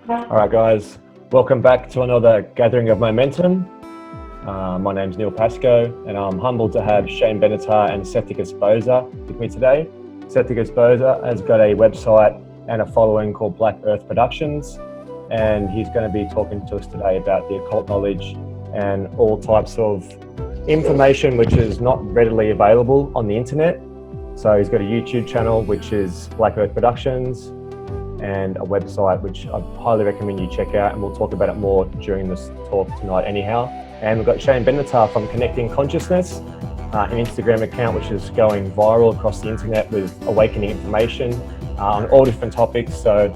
All right, guys, welcome back to another gathering of momentum. My name's Neil Pascoe, and I'm humbled to have Shayne Benattar and Sethikus Boza with me today. Sethikus Boza has got a website and a following called Black Earth Productions, and he's going to be talking to us today about the occult knowledge and all types of information which is not readily available on the internet. So he's got a YouTube channel which is Black Earth Productions, and a website which I highly recommend you check out, and we'll talk about it more during this talk tonight anyhow. And we've got Shayne Benattar from Connecting Consciousness, an Instagram account which is going viral across the internet with awakening information on all different topics. So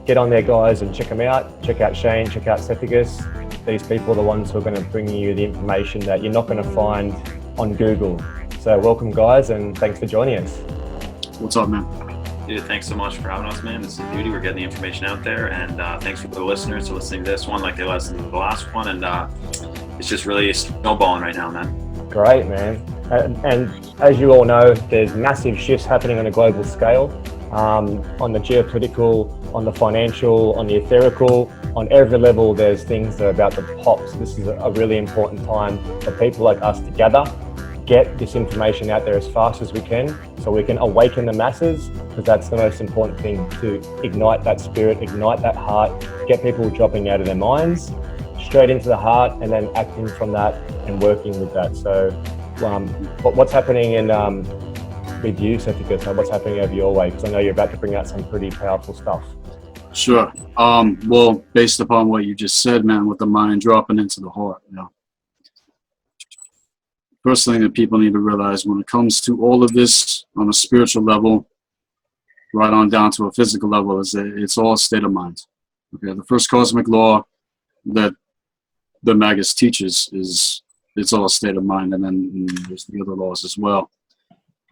get on there, guys, and check them out. Check out Shayne, check out Sethikus. These people are the ones who are going to bring you the information that you're not going to find on Google. So welcome, guys, and thanks for joining us. What's up, man? Dude, thanks so much for having us, man. This is beauty. We're getting the information out there, and thanks for the listeners for listening to this one like they listened to the last one, and it's just really snowballing right now, man. Great, man. And as you all know, there's massive shifts happening on a global scale, on the geopolitical, on the financial, on the etherical, on every level. There's things that are about to pop. So this is a really important time for people like us to gather, get this information out there as fast as we can, so we can awaken the masses, because that's the most important thing, to ignite that spirit, ignite that heart, get people dropping out of their minds straight into the heart, and then acting from that and working with that. So what's happening in with you, Sethikus? What's happening over your way? Because I know you're about to bring out some pretty powerful stuff. Sure. Well, based upon what you just said, man, with the mind dropping into the heart, first thing that people need to realize when it comes to all of this on a spiritual level, right on down to a physical level, is that it's all a state of mind. Okay, the first cosmic law that the Magus teaches is it's all a state of mind, and then there's the other laws as well.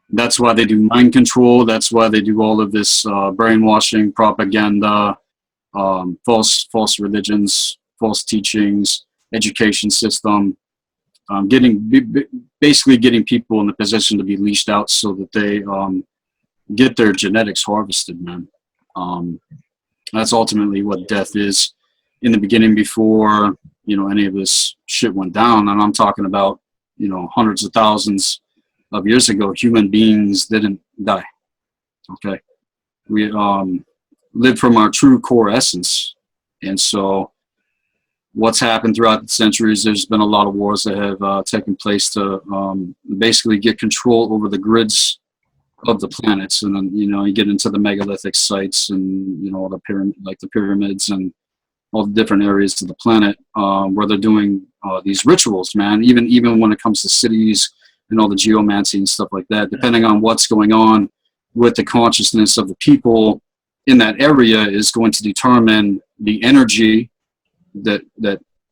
That's why they do mind control. That's why they do all of this brainwashing, propaganda, false religions, false teachings, education system. Basically getting people in the position to be leashed out so that they get their genetics harvested, man. That's ultimately what death is. In the beginning, before any of this shit went down, and I'm talking about hundreds of thousands of years ago, human beings didn't die. Okay, we lived from our true core essence, and so what's happened throughout the centuries, there's been a lot of wars that have taken place to basically get control over the grids of the planets. And then, you get into the megalithic sites and, all the pyramids and all the different areas of the planet where they're doing these rituals, man. Even when it comes to cities and all the geomancy and stuff like that, depending on what's going on with the consciousness of the people in that area is going to determine the energy that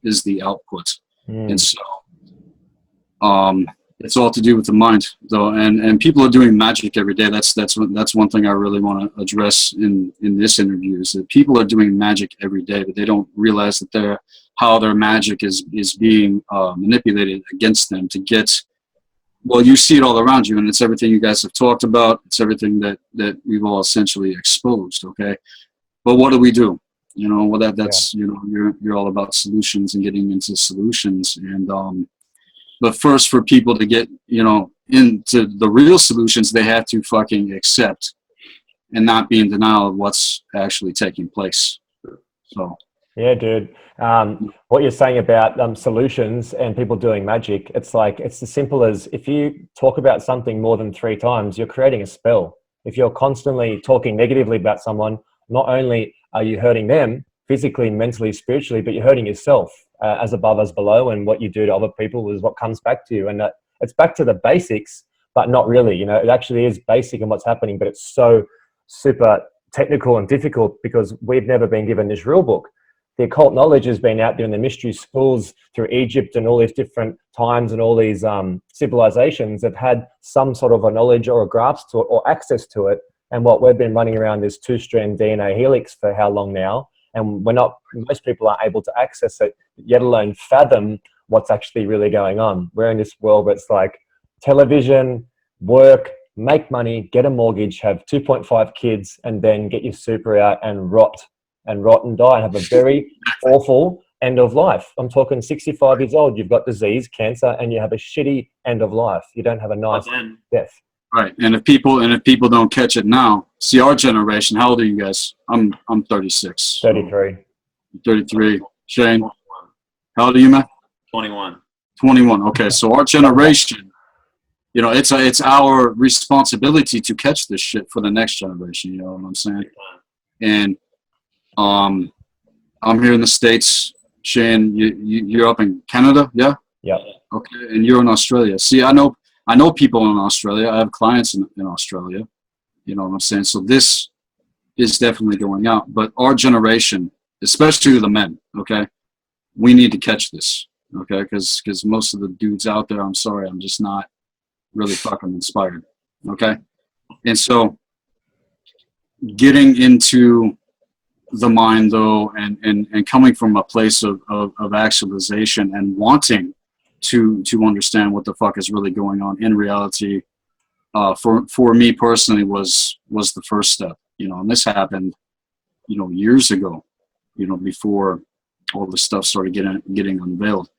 is the output. And so it's all to do with the mind, though, and people are doing magic every day. That's one thing I really want to address in this interview, is that people are doing magic every day, but they don't realize that how their magic is being manipulated against them to get. Well, you see it all around you, and it's everything you guys have talked about. It's everything that we've all essentially exposed. Okay, but what do we do? Well, that's you're all about solutions and getting into solutions, and but first, for people to get into the real solutions, they have to fucking accept and not be in denial of what's actually taking place. So yeah, dude, what you're saying about solutions and people doing magic, it's as simple as, if you talk about something more than 3 times, you're creating a spell. If you're constantly talking negatively about someone, not only are you hurting them physically, mentally, spiritually, but you're hurting yourself. As above, as below, and what you do to other people is what comes back to you. And it's back to the basics, but not really. It actually is basic in what's happening, but it's so super technical and difficult because we've never been given this rule book. The occult knowledge has been out there in the mystery schools through Egypt and all these different times, and all these civilizations have had some sort of a knowledge or a grasp to it or access to it. And what we've been running around this 2-strand DNA helix for how long now? And most people aren't able to access it, yet alone fathom what's actually really going on. We're in this world where it's like television, work, make money, get a mortgage, have 2.5 kids, and then get your super out and rot and rot and die and have a very awful end of life. I'm talking 65 years old, you've got disease, cancer, and you have a shitty end of life. You don't have a nice death. Right. And if people don't catch it now, see our generation, how old are you guys? I'm 36. 33. 33. Shayne, how old are you, man? 21. 21. Okay. So our generation, you know, it's our responsibility to catch this shit for the next generation. You know what I'm saying? And I'm here in the States. Shayne, you're up in Canada, yeah? Yeah. Okay, and you're in Australia. See, I know people in Australia. I have clients in Australia. You know what I'm saying? So this is definitely going out. But our generation, especially the men, okay, we need to catch this, okay? Because most of the dudes out there, I'm sorry, I'm just not really fucking inspired, okay? And so getting into the mind, though, and coming from a place of actualization and wanting to understand what the fuck is really going on in reality, for me personally was the first step, you know. And this happened, you know, years ago, you know, before all this stuff started getting unveiled.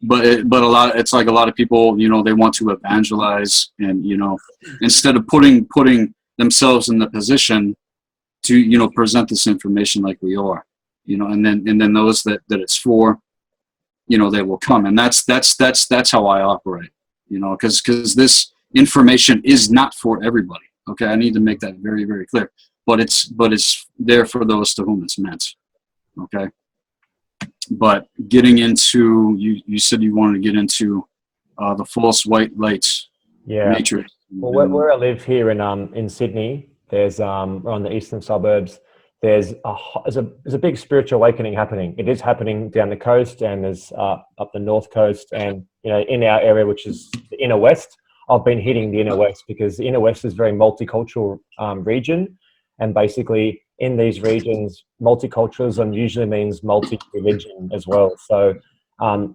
But it's like a lot of people, you know, they want to evangelize, and, you know, instead of putting themselves in the position to, you know, present this information like we are, you know, and then those that it's for, you know, they will come. And that's how I operate, you know, because this information is not for everybody. Okay. I need to make that very, very clear, but it's there for those to whom it's meant. Okay. But getting into, you said you wanted to get into the false white lights. Yeah. Matrix. Well, where I live here in Sydney, there's on the eastern suburbs, there's a big spiritual awakening happening. It is happening down the coast, and there's up the north coast, and, you know, in our area, which is the inner west. I've been hitting the inner west because the inner west is a very multicultural region, and basically in these regions, multiculturalism usually means multi-religion as well. So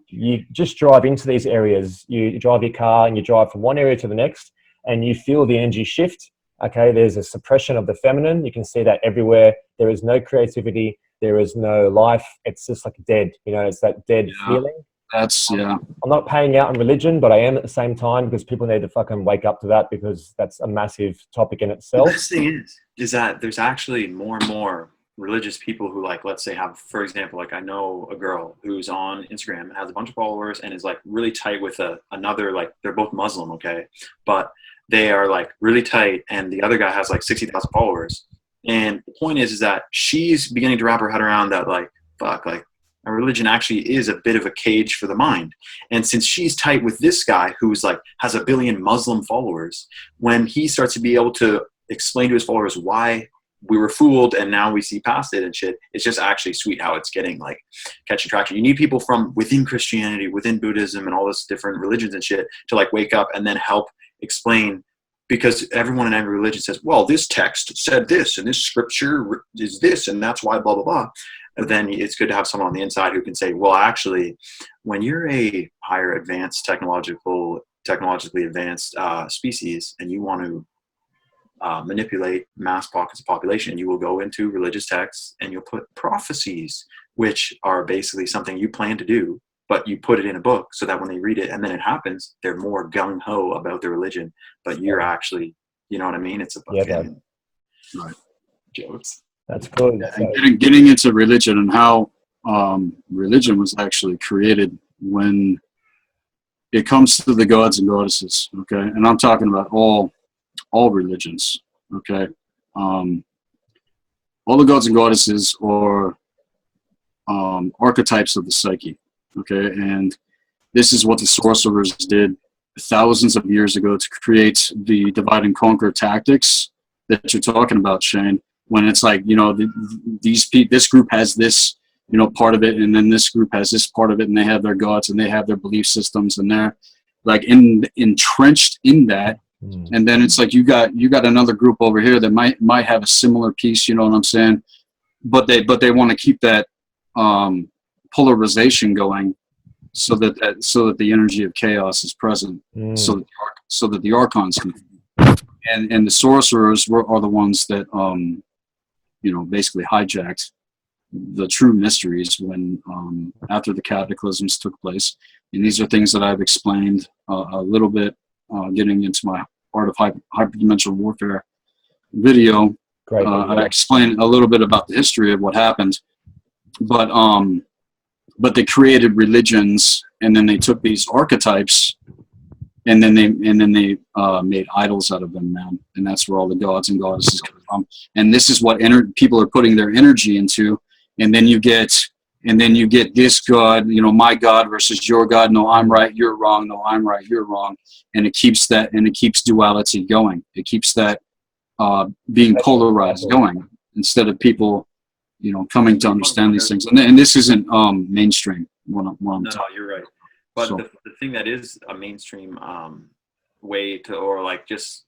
you just drive into these areas, you drive your car and you drive from one area to the next, and you feel the energy shift. Okay, there's a suppression of the feminine. You can see that everywhere. There is no creativity. There is no life. It's just like dead. You know, it's that dead feeling. That's, yeah. I'm not paying out on religion, but I am at the same time, because people need to fucking wake up to that, because that's a massive topic in itself. The best thing is that there's actually more and more religious people who, like, let's say have, for example, like I know a girl who's on Instagram and has a bunch of followers and is like really tight with another, like they're both Muslim, okay, but they are like really tight, and the other guy has like 60,000 followers. And the point is that she's beginning to wrap her head around that, like, fuck, like a religion actually is a bit of a cage for the mind. And since she's tight with this guy who's like has 1 billion Muslim followers, when he starts to be able to explain to his followers why we were fooled and now we see past it and shit, it's just actually sweet how it's getting like catching traction. You need people from within Christianity, within Buddhism, and all this different religions and shit to like wake up and then help explain, because everyone in every religion says, well, this text said this and this scripture is this and that's why blah blah blah. And then it's good to have someone on the inside who can say, well, actually, when you're a higher advanced technologically advanced species, and you want to manipulate mass pockets of population, you will go into religious texts and you'll put prophecies, which are basically something you plan to do, but you put it in a book so that when they read it and then it happens, they're more gung-ho about their religion. But you're actually, you know what I mean? It's a fucking right. Jokes. That's good. Yeah, and getting into religion and how religion was actually created when it comes to the gods and goddesses, okay? And I'm talking about all religions, okay? All the gods and goddesses are archetypes of the psyche. Okay, and this is what the sorcerers did thousands of years ago to create the divide and conquer tactics that you're talking about, Shayne. When it's like, you know, this group has this, you know, part of it, and then this group has this part of it, and they have their gods and they have their belief systems, and they're like entrenched in that. And then it's like you got another group over here that might have a similar piece, you know what I'm saying? But they want to keep that polarization going, so that the energy of chaos is present, so that the archons can, and the sorcerers are the ones that you know, basically hijacked the true mysteries when after the cataclysms took place. And these are things that I've explained a little bit, getting into my Art of Hyperdimensional Warfare video. Great. I explain a little bit about the history of what happened, but they created religions, and then they took these archetypes, and then they made idols out of them, man. And that's where all the gods and goddesses come from. And this is what people are putting their energy into. And then you get this God, you know, my God versus your God. No, I'm right, you're wrong. No, I'm right, you're wrong. And it keeps duality going. It keeps that being polarized going, instead of people, you know, coming to understand these things. And this isn't mainstream. No, you're right. But so, the thing that is a mainstream way to, or like just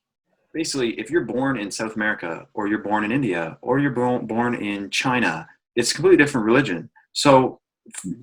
basically, if you're born in South America, or you're born in India, or you're born in China, it's a completely different religion. So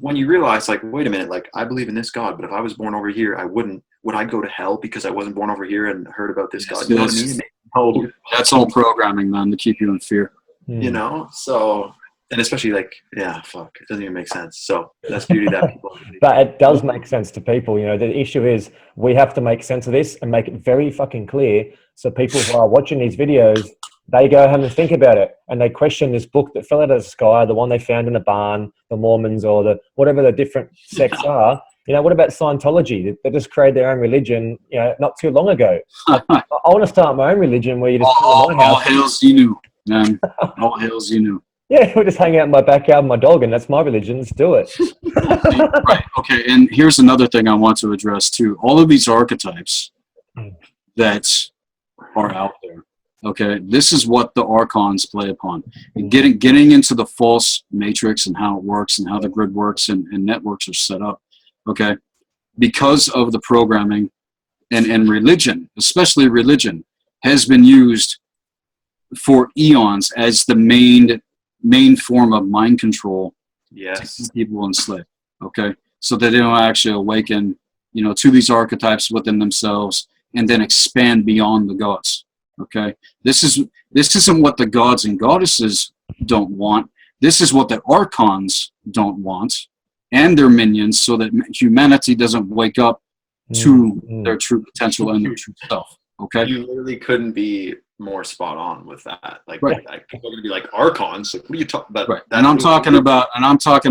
when you realize, like, wait a minute, like, I believe in this God, but if I was born over here, I wouldn't. Would I go to hell because I wasn't born over here and heard about this God? You know what I mean? That's all programming, man, to keep you in fear. You know, so, and especially like, yeah, fuck, it doesn't even make sense. So that's beauty that people. But it does make sense to people. You know, the issue is we have to make sense of this and make it very fucking clear, so people who are watching these videos, they go home and think about it, and they question this book that fell out of the sky, the one they found in a barn, the Mormons, or the whatever the different sects are. You know, what about Scientology? They just created their own religion, you know, not too long ago. I want to start my own religion where you just all hails you knew, man. All hails you knew. Yeah, we'll just hang out in my backyard with my dog, and that's my religion. Let's do it. Right. Okay. And here's another thing I want to address too. All of these archetypes that are out there. Okay, this is what the archons play upon. And getting into the false matrix and how it works and how the grid works and networks are set up. Okay, because of the programming and religion, especially religion, has been used for eons as the main form of mind control. Yes, to keep people enslaved. Okay, so that they don't actually awaken, you know, to these archetypes within themselves and then expand beyond the gods. Okay, this isn't what the gods and goddesses don't want. This is what the archons don't want, and their minions, so that humanity doesn't wake up to their true potential and their true self. Okay, you literally couldn't be more spot on with that. Like, right. Like people are gonna be like archons. Like, what are you talking about? Right. And I'm talking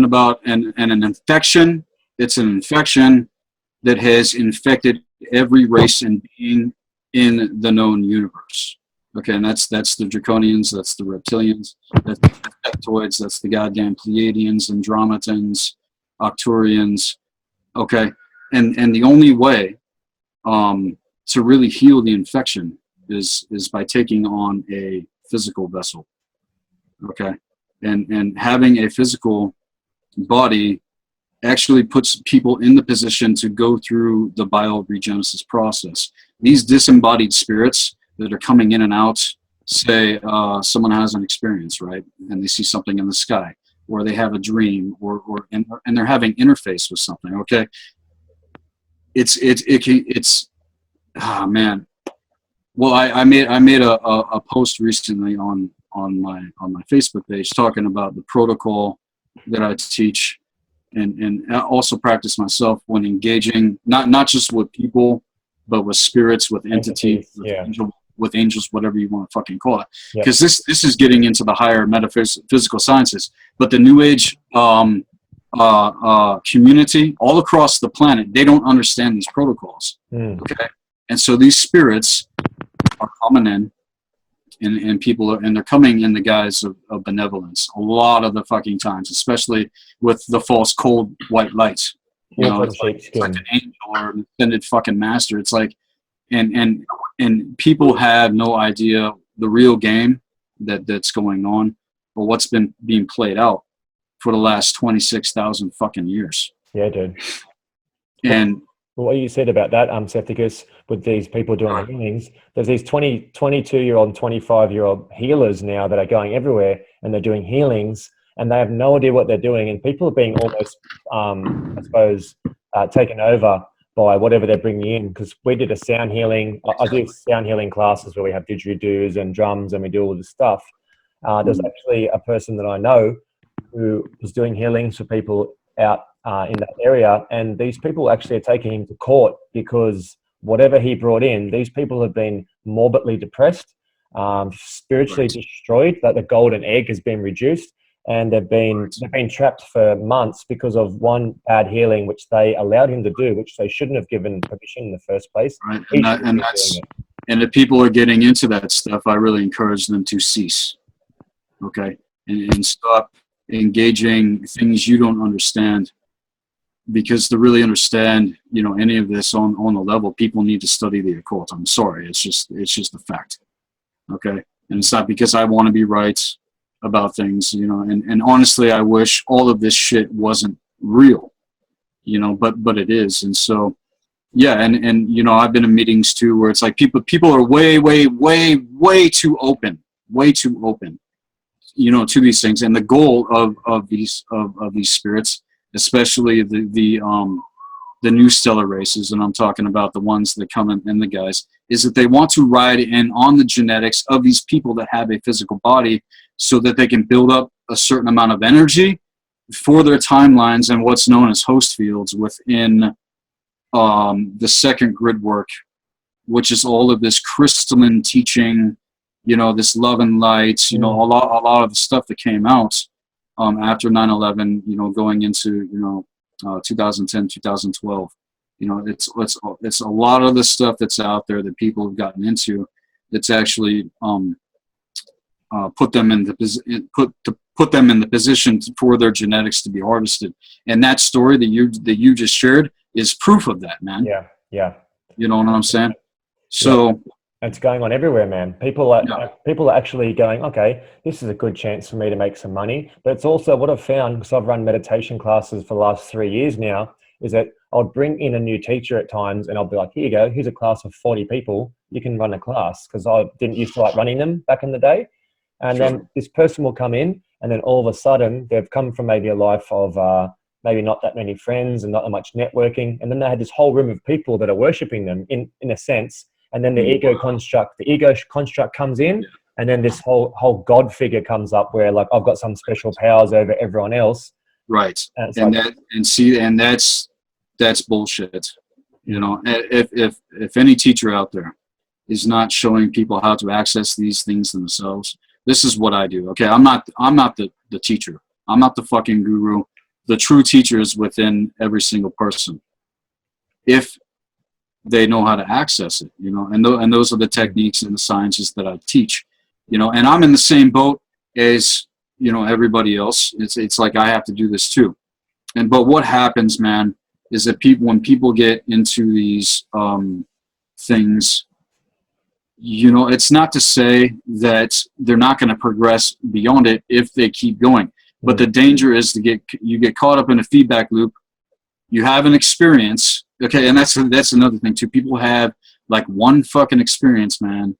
about an infection. It's an infection that has infected every race and being in the known universe. Okay, and that's the Draconians, that's the Reptilians, that's the Sectoids, that's the goddamn Pleiadians, Andrometans, Octurians. Okay, and the only way to really heal the infection is by taking on a physical vessel. Okay, and having a physical body actually puts people in the position to go through the bioregenesis process. These disembodied spirits that are coming in and out, say someone has an experience, right, and they see something in the sky, or they have a dream, and they're having interface with something. Okay, it's man. Well, I made a post recently on my Facebook page talking about the protocol that I teach and also practice myself when engaging not just with people, but with spirits, with entities, with angels, whatever you want to fucking call it. Because this is getting into the higher metaphysical sciences. But the New Age community all across the planet, they don't understand these protocols. Okay, and so these spirits are coming in, and people are, and they're coming in the guise of benevolence a lot of the fucking times, especially with the false cold white lights. You know, it's like an angel or an ascended fucking master. It's like, and people have no idea the real game that's going on, or what's been being played out for the last 26,000 fucking years. Yeah, dude. And what you said about that, Sethikus, with these people doing healings, there's these 22-year-old and 25-year-old healers now that are going everywhere, and they're doing healings, and they have no idea what they're doing, and people are being almost, I suppose, taken over by whatever they're bringing in. Because we did a sound healing, I do sound healing classes where we have didgeridoos and drums, and we do all this stuff. There's actually a person that I know who was doing healings for people out in that area, and these people actually are taking him to court because whatever he brought in, these people have been morbidly depressed, spiritually destroyed, that the golden egg has been reduced, and they've been trapped for months because of one bad healing which they allowed him to do, which they shouldn't have given permission in the first place. Right, and if people are getting into that stuff, I really encourage them to cease, okay, and stop engaging things you don't understand, because to really understand, you know, any of this on the level, people need to study the occult. I'm sorry, it's just a fact, okay, and it's not because I want to be right about things, you know, and honestly, I wish all of this shit wasn't real, you know, but it is. And so, yeah, and you know, I've been in meetings too where it's like people are way too open, you know, to these things. And the goal of these spirits, especially the new stellar races, and I'm talking about the ones that come in the guys, is that they want to ride in on the genetics of these people that have a physical body so that they can build up a certain amount of energy for their timelines and what's known as host fields within the second grid work, which is all of this crystalline teaching, you know, this love and light, you know, a lot of the stuff that came out after 9/11, you know, going into, you know, 2010, 2012. You know, it's a lot of the stuff that's out there that people have gotten into that's actually put them in the position for their genetics to be harvested. And that story that you just shared is proof of that, man. Yeah. You know what I'm saying? So it's going on everywhere, man. People are actually going, okay, this is a good chance for me to make some money. But it's also what I've found, because I've run meditation classes for the last 3 years now, is that I'll bring in a new teacher at times and I'll be like, here you go, here's a class of 40 people. You can run a class, because I didn't used to like running them back in the day. And then this person will come in, and then all of a sudden they've come from maybe a life of maybe not that many friends and not that much networking. And then they had this whole room of people that are worshiping them in a sense. And then the ego construct comes in, and then this whole God figure comes up where like I've got some special powers over everyone else. Right. And that's bullshit. You know, if any teacher out there is not showing people how to access these things themselves, this is what I do. Okay, I'm not the teacher. I'm not the fucking guru. The true teacher is within every single person, if they know how to access it, you know, and those are the techniques and the sciences that I teach, you know, and I'm in the same boat as, you know, everybody else. It's like I have to do this too. But what happens, man, is that when people get into these things, you know, it's not to say that they're not going to progress beyond it if they keep going. But the danger is you get caught up in a feedback loop. You have an experience, okay, and that's another thing too. People have like one fucking experience, man,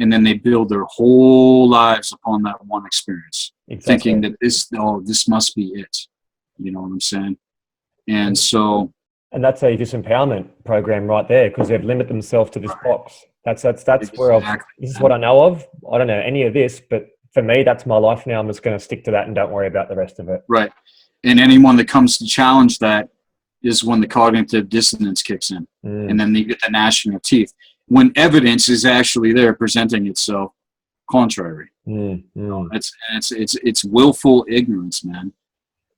and then they build their whole lives upon that one experience, thinking that this must be it. You know what I'm saying? And so, and that's a disempowerment program right there, because they've limited themselves to this box. That's exactly. where this is what I know of. I don't know any of this, but for me, that's my life now. I'm just going to stick to that and don't worry about the rest of it. Right. And anyone that comes to challenge that is when the cognitive dissonance kicks in, and then you get the gnashing of teeth when evidence is actually there presenting itself contrary. It's willful ignorance, man,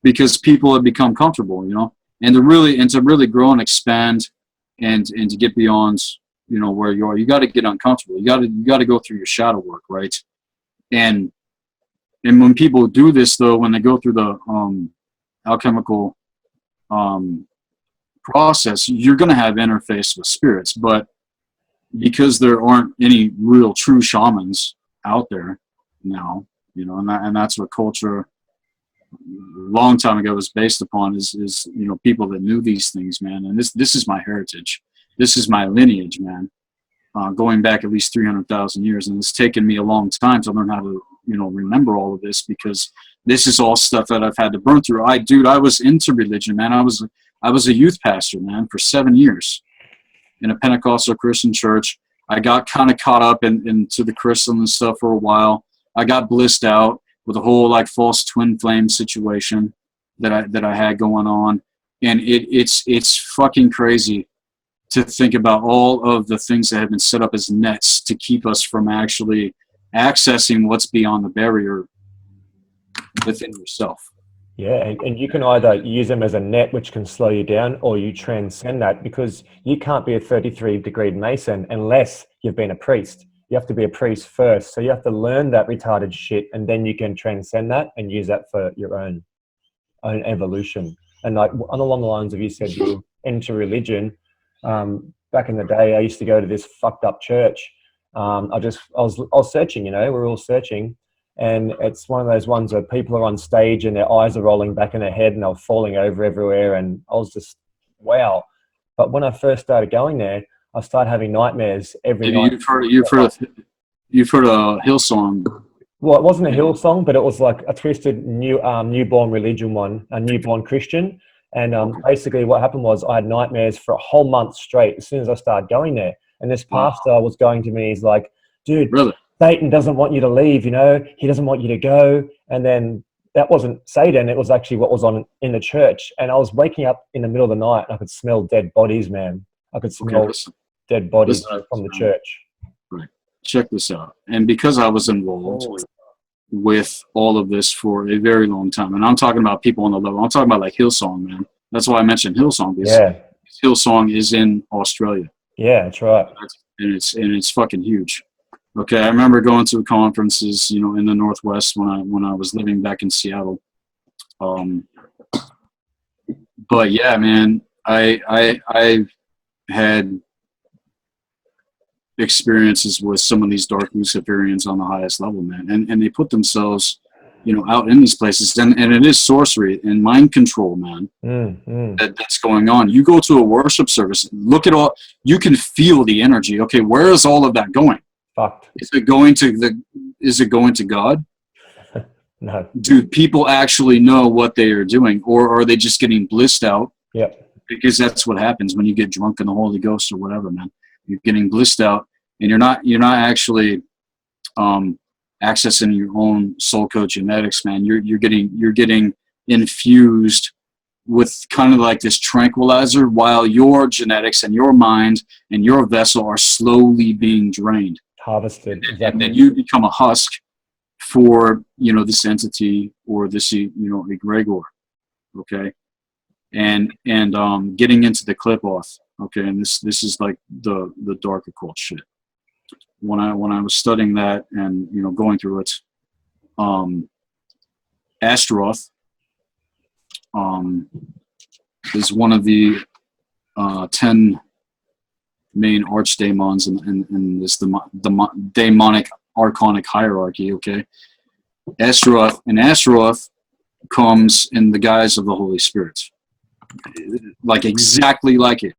because people have become comfortable, you know, and to really grow and expand and to get beyond, you know, where you are, you got to get uncomfortable. You got to go through your shadow work, right? And when people do this, though, when they go through the alchemical process, you're going to have interface with spirits. But because there aren't any real true shamans out there now, you know, and that's what culture a long time ago was based upon, is you know, people that knew these things, man. And this is my heritage. This is my lineage, man. Going back at least 300,000 years, and it's taken me a long time to learn how to, you know, remember all of this, because this is all stuff that I've had to burn through. I was into religion, man. I was a youth pastor, man, for 7 years in a Pentecostal Christian church. I got kind of caught up into the crystal and stuff for a while. I got blissed out, with the whole like false twin flame situation that I had going on. And it's fucking crazy to think about all of the things that have been set up as nets to keep us from actually accessing what's beyond the barrier within yourself. Yeah, and you can either use them as a net, which can slow you down, or you transcend that, because you can't be a 33-degree Mason unless you've been a priest. You have to be a priest first. So you have to learn that retarded shit, and then you can transcend that and use that for your own evolution. And like along the lines of you said, you into religion. Back in the day, I used to go to this fucked up church. I was searching, you know, we're all searching. And it's one of those ones where people are on stage and their eyes are rolling back in their head and they're falling over everywhere. And I was just, wow. But when I first started going there, I started having nightmares every night. You've heard a Hillsong. Well, it wasn't a Hillsong, but it was like a twisted newborn religion one, a newborn Christian. And basically what happened was I had nightmares for a whole month straight as soon as I started going there. And this pastor was going to me, he's like, dude, really? Satan doesn't want you to leave, you know, he doesn't want you to go. And then that wasn't Satan, it was actually what was on in the church. And I was waking up in the middle of the night and I could smell dead bodies, man. I could smell dead bodies from the church. Right. Check this out. And because I was involved with all of this for a very long time, and I'm talking about people on the level, I'm talking about like Hillsong, man. That's why I mentioned Hillsong, because Hillsong is in Australia. Yeah, that's right. And it's fucking huge. Okay, I remember going to conferences, you know, in the Northwest when I was living back in Seattle. But yeah, man, I had experiences with some of these dark Luciferians on the highest level, man, and they put themselves, you know, out in these places, and it is sorcery and mind control, man. That's going on. You go to a worship service, look at all, you can feel the energy. Okay, where is all of that going? Fucked. Is it going to God? No. Do people actually know what they are doing, or are they just getting blissed out? Yep. Because that's what happens when you get drunk in the Holy Ghost or whatever, man. You're getting blissed out, and you're not actually accessing your own soul code genetics, man. You're getting infused with kind of like this tranquilizer, while your genetics and your mind and your vessel are slowly being drained. Harvested. And then you become a husk for, you know, this entity or this, you know, egregor. Okay. And getting into the clip off. Okay. And this is like the dark occult shit. When I was studying that and, you know, going through it, Astaroth is one of the 10 main archdemons in this demonic archonic hierarchy. Okay, Astaroth comes in the guise of the Holy Spirit, like exactly like it.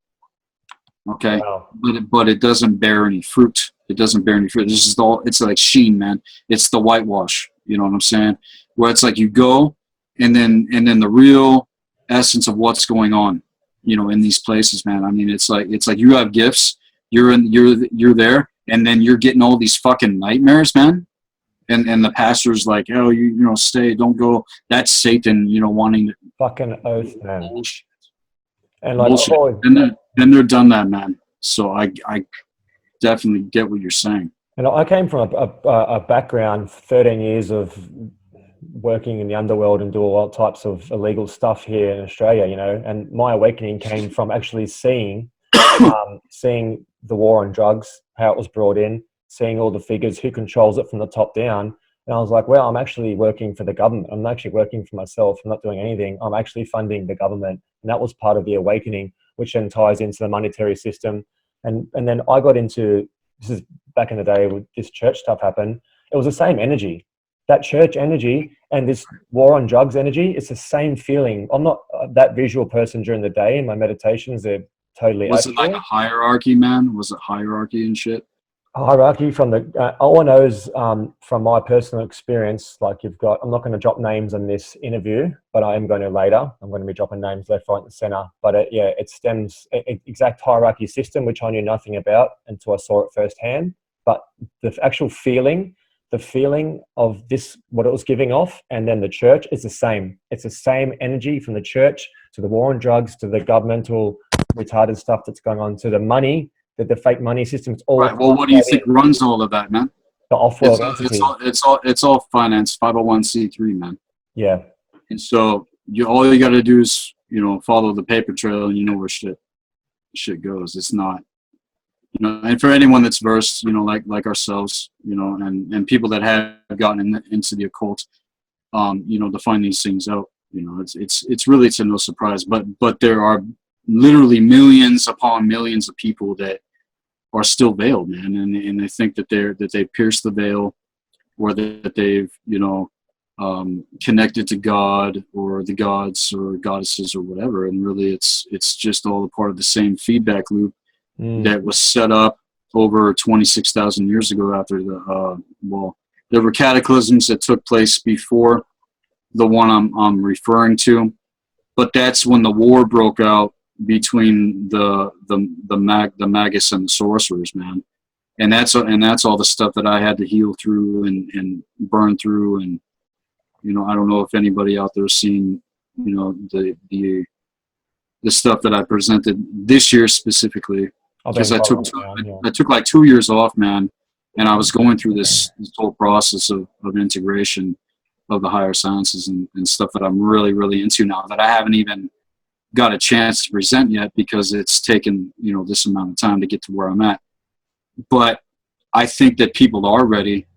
Okay, wow. but it doesn't bear any fruit. It doesn't bear any fruit. This is all. It's like Shayne, man. It's the whitewash. You know what I'm saying? Where it's like you go, and then the real essence of what's going on, you know, in these places, man. I mean, it's like you have gifts, you're there, and then you're getting all these fucking nightmares, man. And the pastor's like, oh, you know, stay, don't go. That's Satan, you know, wanting to fucking oath, man. Bullshit. And like, bullshit. And they're done that, man. So I definitely get what you're saying. And I came from a background, 13 years of working in the underworld and do all types of illegal stuff here in Australia, you know, and my awakening came from actually seeing the war on drugs, how it was brought in, seeing all the figures, who controls it from the top down. And I was like, well, I'm actually working for the government. I'm not actually working for myself. I'm not doing anything. I'm actually funding the government. And that was part of the awakening, which then ties into the monetary system. And then I got into, this is back in the day when this church stuff happened, it was the same energy. That church energy and this war on drugs energy, it's the same feeling. I'm not that visual person during the day in my meditations. They're totally Was it like a hierarchy, man? Was it hierarchy and shit? Hierarchy from the, all I know is from my personal experience, like you've got, I'm not going to drop names in this interview, but I am going to later. I'm going to be dropping names left, right, and center. But it stems, exact hierarchy system, which I knew nothing about until I saw it firsthand. But the actual feeling, the feeling of this, what it was giving off, and then the church is the same. It's the same energy from the church to the war on drugs, to the governmental retarded stuff that's going on, to the money, the fake money system. It's all Right. Well, what do you think runs all of that, man? the off-world entity. It's all finance, 501c3, man. Yeah. And so all you got to do is, follow the paper trail, and you know where shit goes. It's not, and for anyone that's versed, like ourselves, and people that have gotten into the occult, to find these things out, it's really to no surprise. But there are literally millions upon millions of people that are still veiled, man, and they think that they've pierced the veil, or that they've connected to God or the gods or goddesses or whatever, and really it's just all a part of the same feedback loop that was set up over 26,000 years ago after there were cataclysms that took place before the one I'm referring to, but that's when the war broke out between the magus and the sorcerers, man, and that's all the stuff that I had to heal through and burn through. And I don't know if anybody out there has seen the stuff that I presented this year specifically, because I took like 2 years off, man, and I was going through this whole process of integration of the higher sciences and stuff that I'm really, really into now, that I haven't even got a chance to present yet, because it's taken this amount of time to get to where I'm at. But I think that people are ready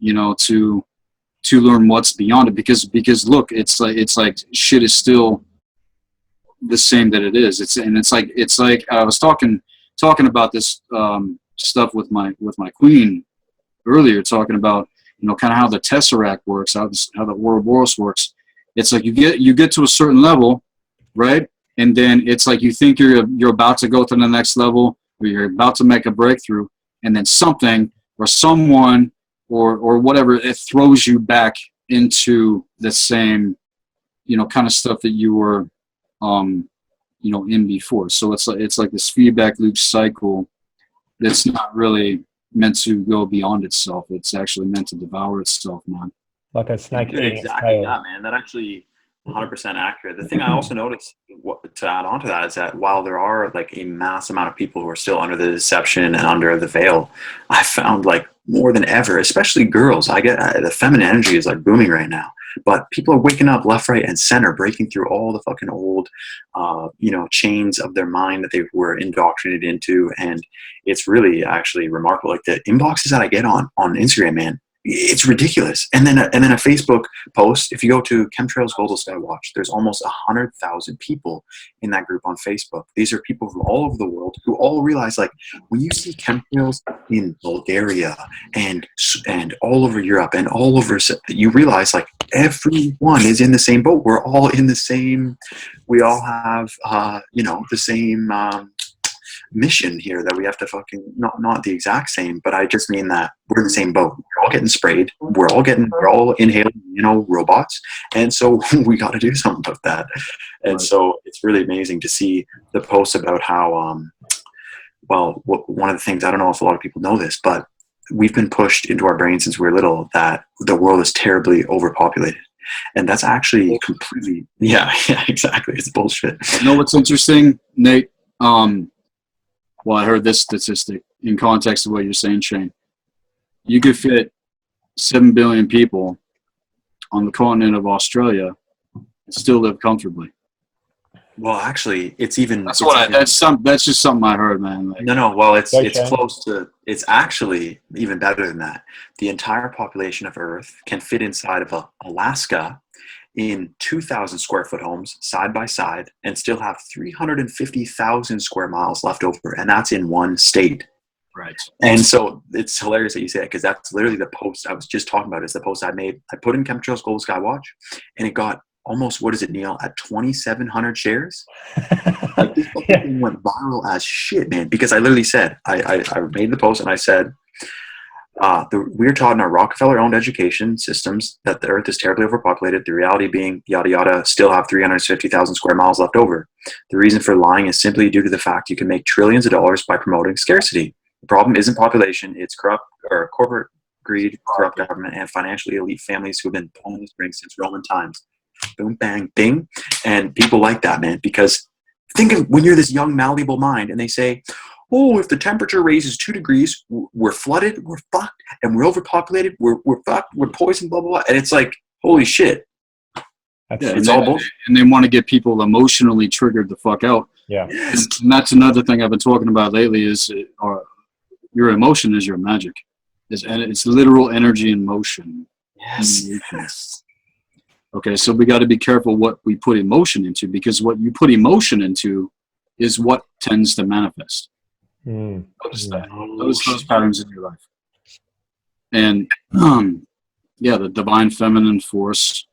to learn what's beyond it, because look, it's like shit is still the same that it is. It's like I was talking about this stuff with my queen earlier, talking about kind of how the tesseract works, how the Ouroboros works. It's like you get to a certain level, right? And then it's like you think you're about to go to the next level, or you're about to make a breakthrough, and then something or someone or whatever, it throws you back into the same kind of stuff that you were in before. So it's like this feedback loop cycle that's not really meant to go beyond itself. It's actually meant to devour itself, man. Like a snake eating its exactly tail. that, man. That actually 100% accurate. The thing I also noticed, to add on to that, is that while there are like a mass amount of people who are still under the deception and under the veil, I found like more than ever, especially girls, I get the feminine energy is like booming right now. But people are waking up left, right, and center, breaking through all the fucking old, chains of their mind that they were indoctrinated into, and it's really actually remarkable. Like the inboxes that I get on Instagram, man, it's ridiculous. And then a Facebook post. If you go to Chemtrails Global Skywatch, there's almost 100,000 people in that group on Facebook. These are people from all over the world who all realize, like, when you see chemtrails in Bulgaria and all over Europe and all over, you realize like everyone is in the same boat. We're all in the same. We all have the same mission here that we have to fucking not the exact same, but I just mean that we're in the same boat. We're all getting sprayed. We're all inhaling, robots, and so we got to do something about that. And so it's really amazing to see the posts about how one of the things, I don't know if a lot of people know this, but we've been pushed into our brains since we were little that the world is terribly overpopulated. And that's actually completely, yeah, exactly. It's bullshit. You know what's interesting, Nate? Well, I heard this statistic in context of what you're saying, Shayne. You could fit 7 billion people on the continent of Australia and still live comfortably. Well, actually, it's even. That's just something I heard, man. Like, no. Well, it's close to. It's actually even better than that. The entire population of Earth can fit inside of Alaska in 2,000 square foot homes side by side and still have 350,000 square miles left over. And that's in one state. Right. And so it's hilarious that you say that, because that's literally the post I was just talking about. Is the post I made. I put in Chemtrails Global Skywatch, and it got almost, what is it, Neil, at 2,700 shares? Like, this thing went viral as shit, man. Because I literally said, I made the post and I said, we're taught in our Rockefeller-owned education systems that the Earth is terribly overpopulated. The reality being, yada yada, still have 350,000 square miles left over. The reason for lying is simply due to the fact you can make trillions of dollars by promoting scarcity. The problem isn't population; it's corrupt or corporate greed, corrupt government, and financially elite families who have been pulling the strings since Roman times. Boom, bang, ding. And people like that, man, because think of when you're this young, malleable mind and they say, oh, if the temperature raises 2 degrees, we're flooded, we're fucked, and we're overpopulated, we're fucked, we're poisoned, blah, blah, blah. And it's like, holy shit. Yeah, and they want to get people emotionally triggered the fuck out. Yeah. And that's another thing I've been talking about lately is your emotion is your magic. It's literal energy in motion. Yes. Okay, so we got to be careful what we put emotion into, because what you put emotion into is what tends to manifest. Notice that. Notice those patterns in your life. And yeah, the divine feminine force.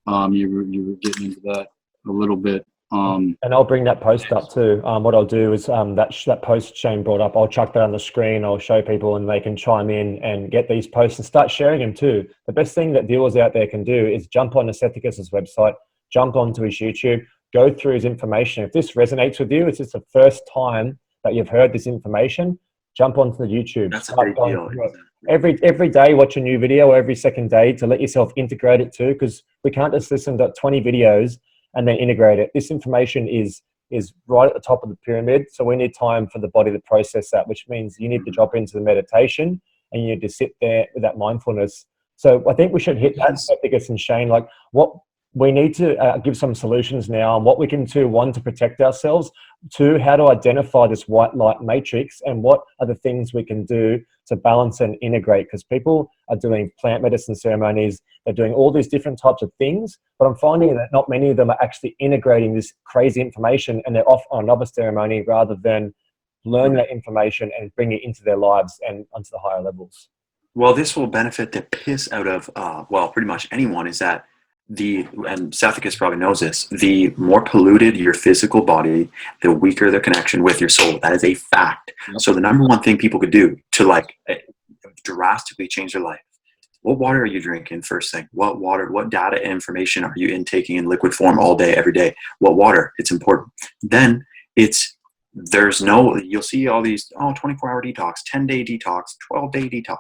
You were getting into that a little bit. And I'll bring that post up too. What I'll do is that post Shayne brought up, I'll chuck that on the screen. I'll show people and they can chime in and get these posts and start sharing them too. The best thing that dealers out there can do is jump on Sethikus's website, jump onto his YouTube, go through his information. If this resonates with you, it's just the first time that you've heard this information, jump onto the YouTube. That's a big deal. Every day watch a new video, or every second day, to let yourself integrate it too, because we can't just listen to 20 videos and then integrate it. This information is right at the top of the pyramid, so we need time for the body to process that, which means you need to drop into the meditation and you need to sit there with that mindfulness. So I think we should hit that, Sethikus and Shayne, like what we need to give some solutions now on what we can do, one, to protect ourselves, two, how to identify this white light matrix, and what are the things we can do to balance and integrate, because people are doing plant medicine ceremonies, they're doing all these different types of things, but I'm finding that not many of them are actually integrating this crazy information, and they're off on another ceremony rather than learn that information and bring it into their lives and onto the higher levels. Well, this will benefit the piss out of, well, pretty much anyone, is that and Sethikus probably knows this, the more polluted your physical body, the weaker the connection with your soul. That is a fact. So the number one thing people could do to like drastically change their life: what water are you drinking first thing? What data and information are you intaking in liquid form all day, every day? What water? It's important. Then you'll see all these, 24-hour detox, 10-day detox, 12-day detox.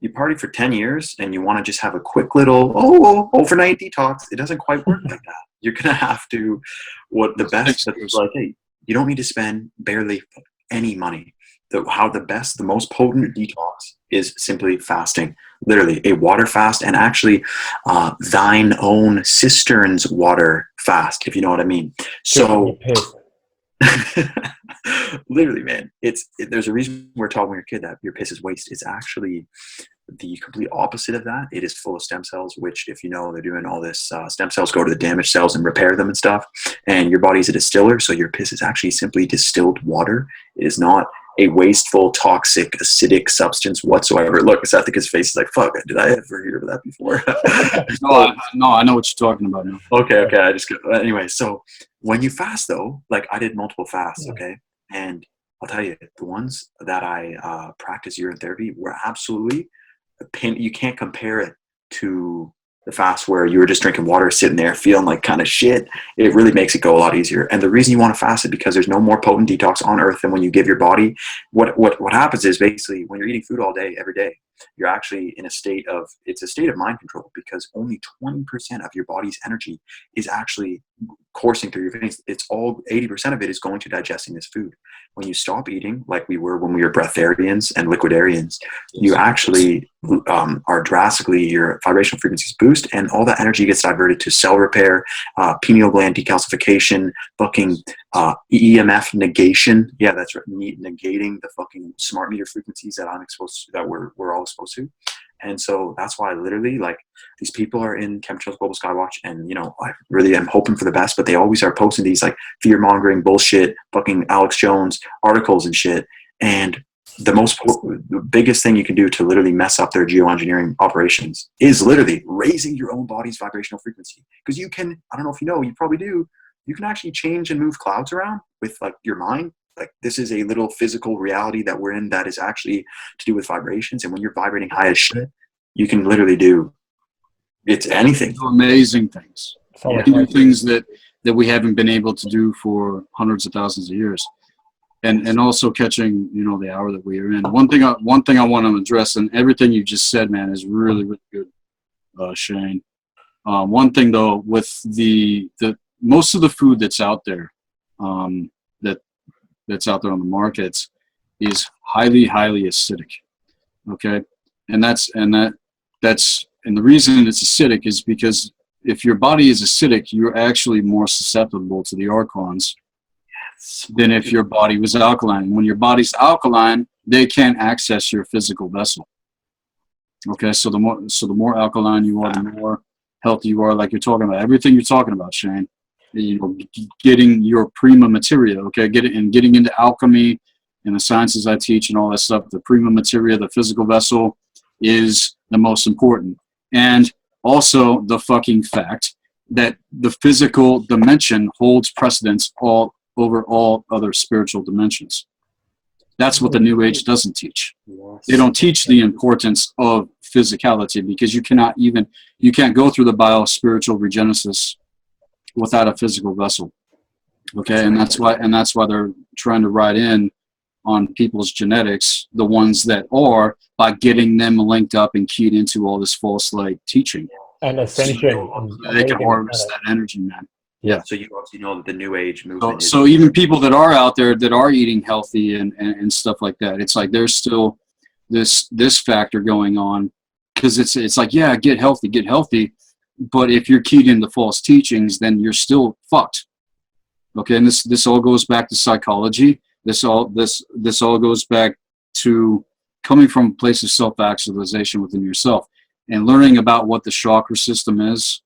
You party for 10 years and you want to just have a quick little, overnight detox. It doesn't quite work like that. You're going to have to, hey, you don't need to spend barely any money. The most potent detox is simply fasting. Literally a water fast, and actually thine own cistern's water fast, if you know what I mean. So literally, man, there's a reason we're taught when you're a kid that your piss is waste. It's actually the complete opposite of that. It is full of stem cells, which, if you know, they're doing all this, stem cells go to the damaged cells and repair them and stuff. And your body's a distiller, so your piss is actually simply distilled water. It is not a wasteful, toxic, acidic substance whatsoever. Look, Sethikus' face is like, fuck, did I ever hear of that before? No, I know what you're talking about now. Okay. Anyway, so when you fast, though, like I did multiple fasts, okay? And I'll tell you, the ones that I practiced urine therapy were absolutely, you can't compare it to the fast where you were just drinking water, sitting there feeling like kind of shit. It really makes it go a lot easier. And the reason you want to fast is because there's no more potent detox on earth than when you give your body. What happens is, basically, when you're eating food all day, every day, you're actually in a state of mind control, because only 20% of your body's energy is actually coursing through your veins. It's all 80% of it is going to digesting this food. When you stop eating, like we were when we were breatharians and liquidarians, you actually are drastically, your vibrational frequencies boost, and all that energy gets diverted to cell repair, pineal gland decalcification, fucking EMF negation. Yeah, that's right. Negating the fucking smart meter frequencies that I'm exposed to, that we're all exposed to. And so that's why, literally, like, these people are in Chemtrails Global Skywatch, and, I really am hoping for the best, but they always are posting these, like, fear-mongering bullshit, fucking Alex Jones articles and shit. And the biggest thing you can do to literally mess up their geoengineering operations is literally raising your own body's vibrational frequency. Because you can, I don't know if you know, you probably do, you can actually change and move clouds around with, like, your mind. Like, this is a little physical reality that we're in that is actually to do with vibrations. And when you're vibrating high as shit, you can literally do anything. Do amazing things. So you can do things that we haven't been able to do for hundreds of thousands of years. and also catching, you know, the hour that we are in. One thing I want to address, and everything you just said, man, is really, really good, Shayne. One thing though, with the most of the food that's out there, that's out there on the markets, is highly, highly acidic. Okay, and the reason it's acidic is because if your body is acidic, you're actually more susceptible to the archons than if your body was alkaline. When your body's alkaline, they can't access your physical vessel. Okay, so the more alkaline you are, the more healthy you are. Like you're talking about, everything you're talking about, Shayne. You know, getting your prima materia. Okay, getting into alchemy and the sciences I teach and all that stuff. The prima materia, the physical vessel, is the most important. And also the fucking fact that the physical dimension holds precedence over all other spiritual dimensions. That's what the New Age doesn't teach. They don't teach the importance of physicality, because you can't go through the bio-spiritual regenesis without a physical vessel. Okay, and that's why they're trying to write in on people's genetics, the ones that are, by getting them linked up and keyed into all this false light teaching. And ascension. So they can harvest that energy, man. Yeah. So you obviously know that the New Age movement. So even people that are out there that are eating healthy and stuff like that, it's like there's still this factor going on, because it's like, yeah, get healthy, but if you're keyed into false teachings, then you're still fucked. Okay, and this all goes back to psychology. This all goes back to coming from a place of self-actualization within yourself and learning about what the chakra system is,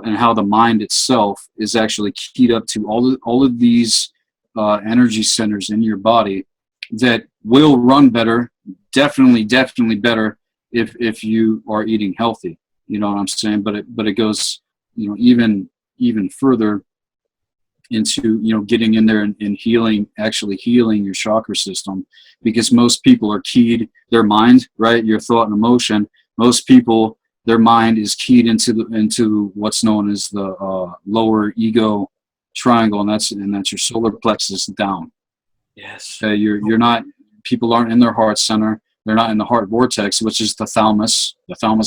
and how the mind itself is actually keyed up to all of these energy centers in your body that will run better, definitely better if you are eating healthy. You know what I'm saying? But it goes, you know, even further into, you know, getting in there and actually healing your chakra system, because most people are keyed, their mind, right, your thought and emotion, most people, their mind is keyed into what's known as the lower ego triangle, and that's your solar plexus down. Yes. People aren't in their heart center. They're not in the heart vortex, which is the thalamus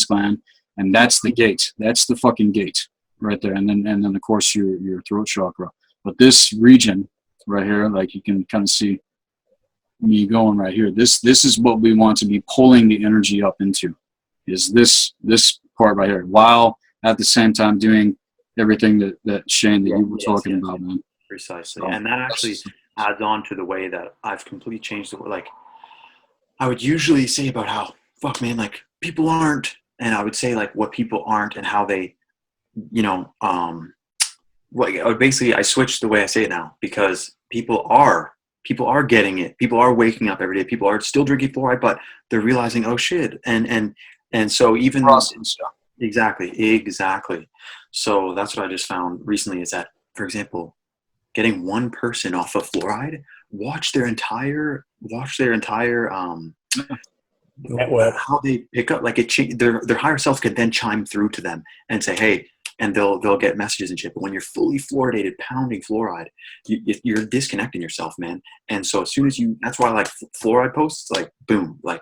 gland, and that's the gate. That's the fucking gate right there. And then of course your throat chakra. But this region right here, like you can kind of see me going right here. This is what we want to be pulling the energy up into. Is this part right here, while at the same time doing everything that Shayne, that you were talking about, man. Precisely. And that actually adds on to the way that I've completely changed the way. Like, I would usually say about how, fuck, man, like, people aren't, and I would say, like, what people aren't and how they, you know, I switched the way I say it now, because people are getting it. People are waking up every day. People are still drinking fluoride, but they're realizing, oh shit. And so even exactly. So that's what I just found recently, is that, for example, getting one person off of fluoride, watch their entire network, how they pick up, like their higher self can then chime through to them and say, hey, and they'll get messages and shit. But when you're fully fluoridated, pounding fluoride, you're disconnecting yourself, man. And so as soon as that's why, like, fluoride posts, like, boom, like,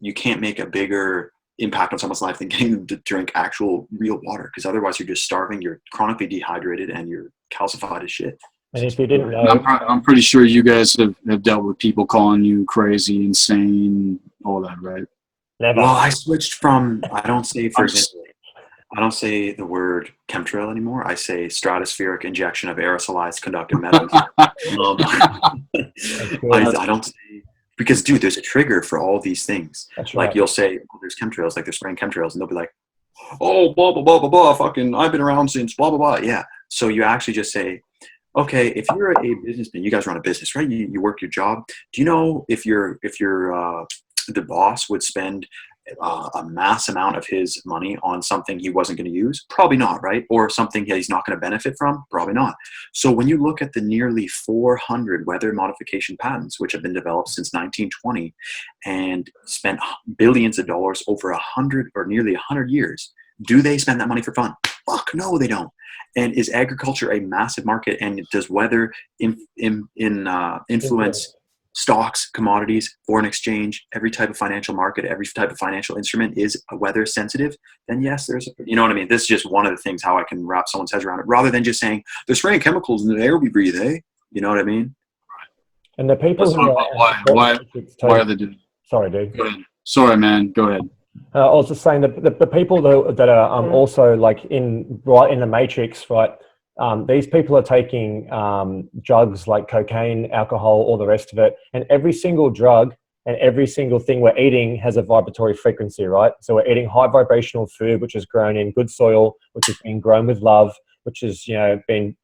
you can't make a bigger impact on someone's life than getting them to drink actual real water, because otherwise you're just starving, you're chronically dehydrated, and you're calcified as shit. and if you didn't know, I'm pretty sure you guys have dealt with people calling you crazy, insane, all that, right? never. Well, I switched from, I don't say, for example, I don't say the word chemtrail anymore. I say stratospheric injection of aerosolized conductive metals. I don't say, because, dude, there's a trigger for all these things. That's like, right. you'll say, oh, there's chemtrails, like they're spraying chemtrails, and they'll be like, oh, blah, blah, blah, blah, blah, fucking, I've been around since blah, blah, blah. Yeah. So you actually just say, okay, if you're a businessman, you guys run a business, right? You work your job. Do you know if the boss would spend a mass amount of his money on something he wasn't going to use? Probably not, right? Or something he's not going to benefit from? Probably not. So when you look at the nearly 400 weather modification patents, which have been developed since 1920 and spent billions of dollars over 100 or nearly 100 years, do they spend that money for fun? fuck no, they don't. And is agriculture a massive market? And does weather influence stocks, commodities, foreign exchange, every type of financial market, every type of financial instrument is weather sensitive? Then yes, there's, you know what I mean? This is just one of the things how I can wrap someone's head around it, rather than just saying there's spraying chemicals in the air we breathe, eh? You know what I mean? And the people who why are they doing? Sorry, dude. Go ahead. Sorry, man. Go ahead. I was just saying that the people that are also like right in the matrix, right? These people are taking drugs like cocaine, alcohol, all the rest of it, and every single drug and every single thing we're eating has a vibratory frequency, right? So we're eating high vibrational food, which is grown in good soil, which has been grown with love, which is been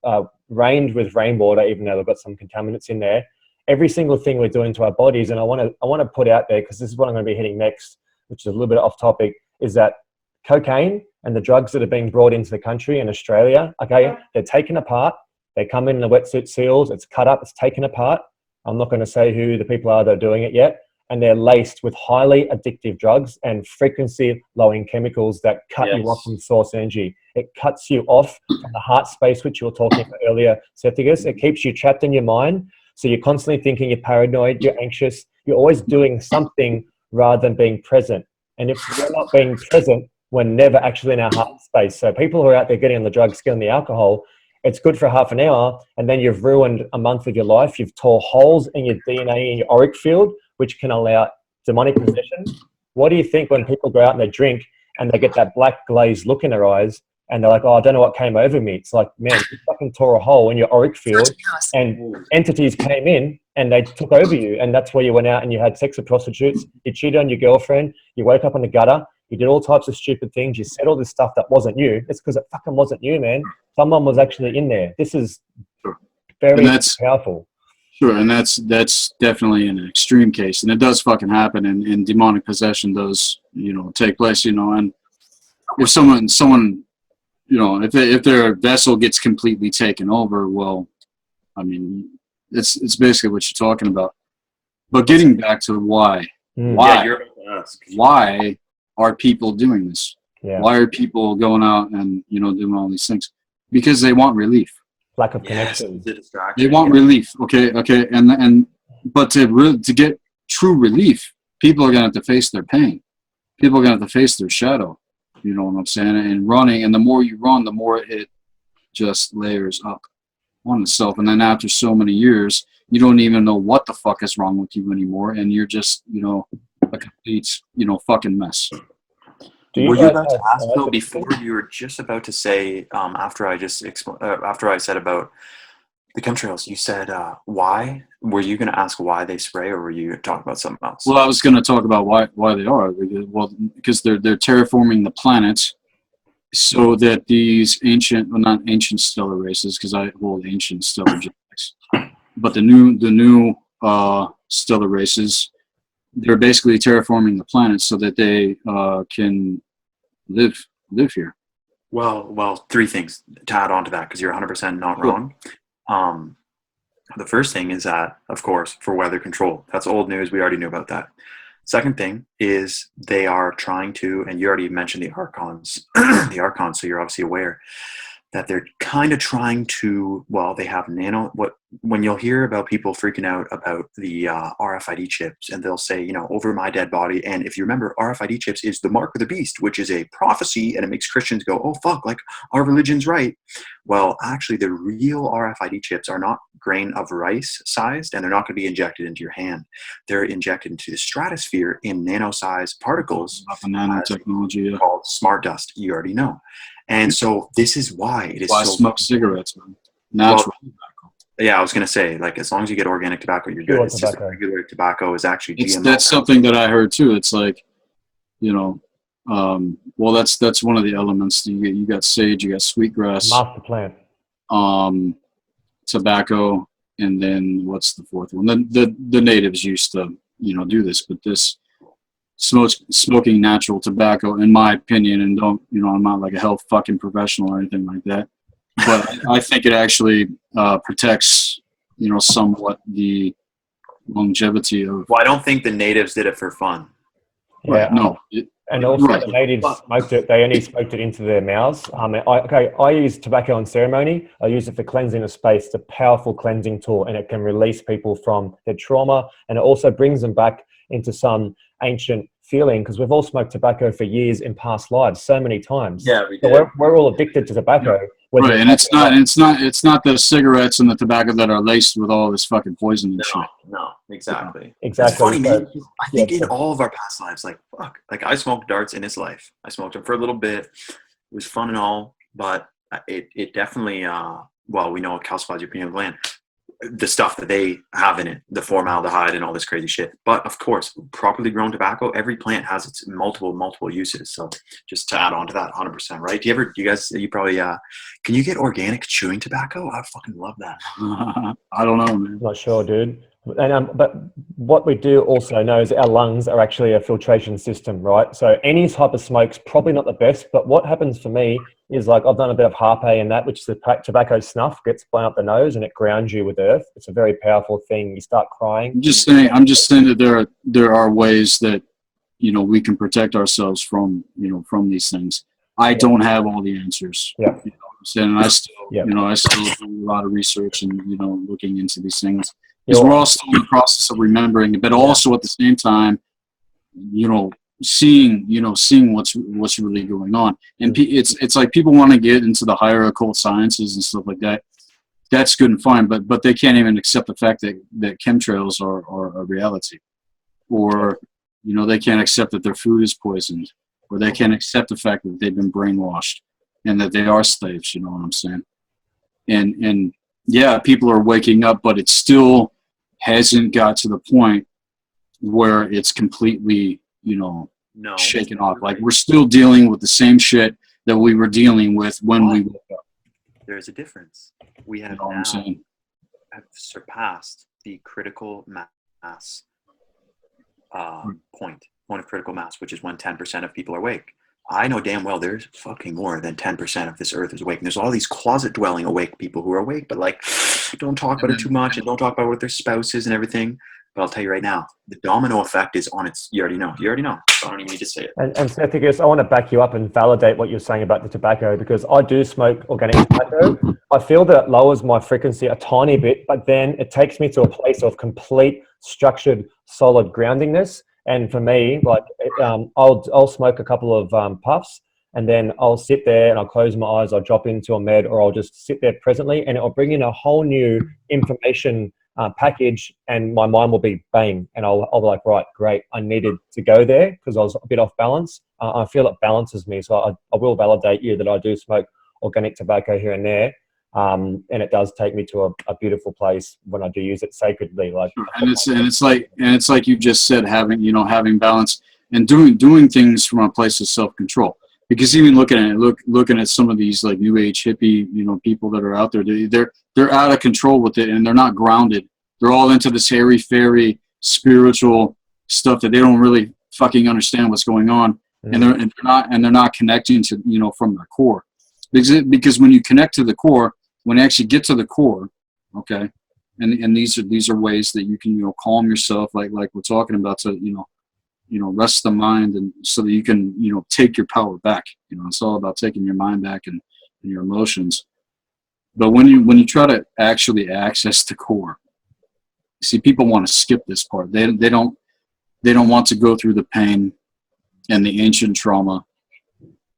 rained with rainwater, even though they've got some contaminants in there. Every single thing we're doing to our bodies, and I want to put out there, because this is what I'm going to be hitting next, which is a little bit off topic, is that cocaine and the drugs that are being brought into the country in Australia, okay, they're taken apart. They come in the wetsuit seals. It's cut up. It's taken apart. I'm not going to say who the people are that are doing it yet. And they're laced with highly addictive drugs and frequency-lowering chemicals that cut you off from source energy. It cuts you off from the heart space, which you were talking about earlier, Sethikus. It keeps you trapped in your mind. So you're constantly thinking, you're paranoid, you're anxious. You're always doing something rather than being present. And if we're not being present, we're never actually in our heart space. So people who are out there getting on the drugs, getting the alcohol, it's good for half an hour, and then you've ruined a month of your life. You've tore holes in your DNA, in your auric field, which can allow demonic possession. What do you think when people go out and they drink and they get that black glazed look in their eyes and they're like, oh, I don't know what came over me? It's like, man, you fucking tore a hole in your auric field and entities came in and they took over you. And that's where you went out and you had sex with prostitutes. You cheated on your girlfriend. You woke up in the gutter. You did all types of stupid things. You said all this stuff that wasn't you. It's because it fucking wasn't you, man. Someone was actually in there. This is very powerful. Sure, and that's definitely an extreme case, and it does fucking happen, and demonic possession does, take place, and if someone, if their vessel gets completely taken over, well, I mean, it's basically what you're talking about. But getting back to why are people doing this? Yeah. Why are people going out and doing all these things? Because they want relief. Lack of connection. They want relief. Okay, but to get true relief, people are gonna have to face their pain. People are gonna have to face their shadow. You know what I'm saying? And running, and the more you run, the more it just layers up on itself. And then after so many years, you don't even know what the fuck is wrong with you anymore, and you're just a complete fucking mess. Were you about to ask though before? You were just about to say after I said about the chemtrails, you said why? Were you going to ask why they spray, or were you talking about something else? Well, I was going to talk about why they are. Because they're terraforming the planet so that these not ancient stellar races, because I hold ancient stellar genetics, but the new stellar races, they're basically terraforming the planet so that they can live here. Well, three things to add on to that, because you're 100% not wrong. The first thing is that, of course, for weather control. That's old news. We already knew about that. Second thing is they are trying to, and you already mentioned the archons, so you're obviously aware that they're kind of trying to, they have when you'll hear about people freaking out about the RFID chips, and they'll say, over my dead body. And if you remember, RFID chips is the mark of the beast, which is a prophecy, and it makes Christians go, oh, fuck, like our religion's right. Well, actually, the real RFID chips are not grain of rice sized, and they're not going to be injected into your hand. They're injected into the stratosphere in nano-sized particles. Nanotechnology, called smart dust. You already know. And so this is why it is I smoke cigarettes, man. Natural tobacco. Yeah, I was going to say, like, as long as you get organic tobacco, you're good. It's just regular tobacco is actually GMO. That's something that I heard too. It's like, that's one of the elements. You got sage, you got sweetgrass, master plant, tobacco, and then what's the fourth one? The natives used to do this, but this smoking natural tobacco, in my opinion, and don't I'm not like a health fucking professional or anything like that, but I think it actually protects somewhat the longevity of. Well, I don't think the natives did it for fun. Right. No. And also right. the natives smoked it. They only smoked it into their mouths. I use tobacco in ceremony. I use it for cleansing a space. It's a powerful cleansing tool, and it can release people from their trauma, and it also brings them back into some ancient feeling, because we've all smoked tobacco for years in past lives, so many times. Yeah, we So did. we're all addicted to tobacco. Right, and it's not the cigarettes and the tobacco that are laced with all this fucking poison and shit. No, exactly. Exactly. It's funny, man. I think yeah, in all of our past lives, like, fuck, like I smoked darts in this life. I smoked them for a little bit. It was fun and all, but it definitely, well, we know it calcifies your pineal gland. The stuff that they have in it, the formaldehyde and all this crazy shit. But of course, properly grown tobacco, every plant has its multiple uses. So just to add on to that, 100%, right? You probably, can you get organic chewing tobacco? I fucking love that. I don't know, man. Not sure, dude. And but what we do also know is our lungs are actually a filtration system, right? So any type of smoke's probably not the best, but what happens for me is, like, I've done a bit of harpe and that, which is the tobacco snuff, gets blown up the nose and it grounds you with earth. It's a very powerful thing. You start crying. I'm just saying that there are ways that, you know, we can protect ourselves from, you know, from these things. I don't have all the answers. Yeah. You know what I'm saying? And I still do a lot of research and, you know, looking into these things. Because we're all still in the process of remembering, but also at the same time, you know, seeing what's really going on. And it's like people want to get into the higher occult sciences and stuff like that. That's good and fine, but they can't even accept the fact that chemtrails are a reality, or, you know, they can't accept that their food is poisoned, or they can't accept the fact that they've been brainwashed and that they are slaves. You know what I'm saying? And yeah, people are waking up, but it still hasn't got to the point where it's completely, you know, shaken off. Like, we're still dealing with the same shit that we were dealing with when we woke up. There's a difference. We have You know now have surpassed the critical mass point of critical mass, which is when 10% of people are awake. I know damn well there's fucking more than 10% of this earth is awake. And there's all these closet dwelling awake people who are awake, but like, don't talk about it too much and don't talk about what their spouse is and everything. But I'll tell you right now, the domino effect is on its, you already know. I don't even need to say it. And Sethikus, I want to back you up and validate what you're saying about the tobacco, because I do smoke organic tobacco. I feel that it lowers my frequency a tiny bit, but then it takes me to a place of complete structured, solid groundingness. And for me, like, I'll smoke a couple of puffs, and then I'll sit there and I'll close my eyes, I'll drop into a med, or I'll just sit there presently, and it'll bring in a whole new information package, and my mind will be bang, and I'll be like, right, great, I needed to go there because I was a bit off balance. I feel it balances me, so I will validate you that I do smoke organic tobacco here and there. And it does take me to a beautiful place when I do use it sacredly. Like, and it's like you just said, having balance and doing things from a place of self-control. Because even looking at some of these like new age hippie, you know, people that are out there, they're out of control with it, and they're not grounded. They're all into this hairy fairy spiritual stuff that they don't really fucking understand what's going on, and they're not connecting to, you know, from their core. Because when you connect to the core, when you actually get to the core, okay, and these are ways that you can, you know, calm yourself, like we're talking about, to, you know, rest the mind, and so that you can, you know, take your power back. You know, it's all about taking your mind back and your emotions. But when you try to actually access the core, see, people want to skip this part. They don't want to go through the pain and the ancient trauma,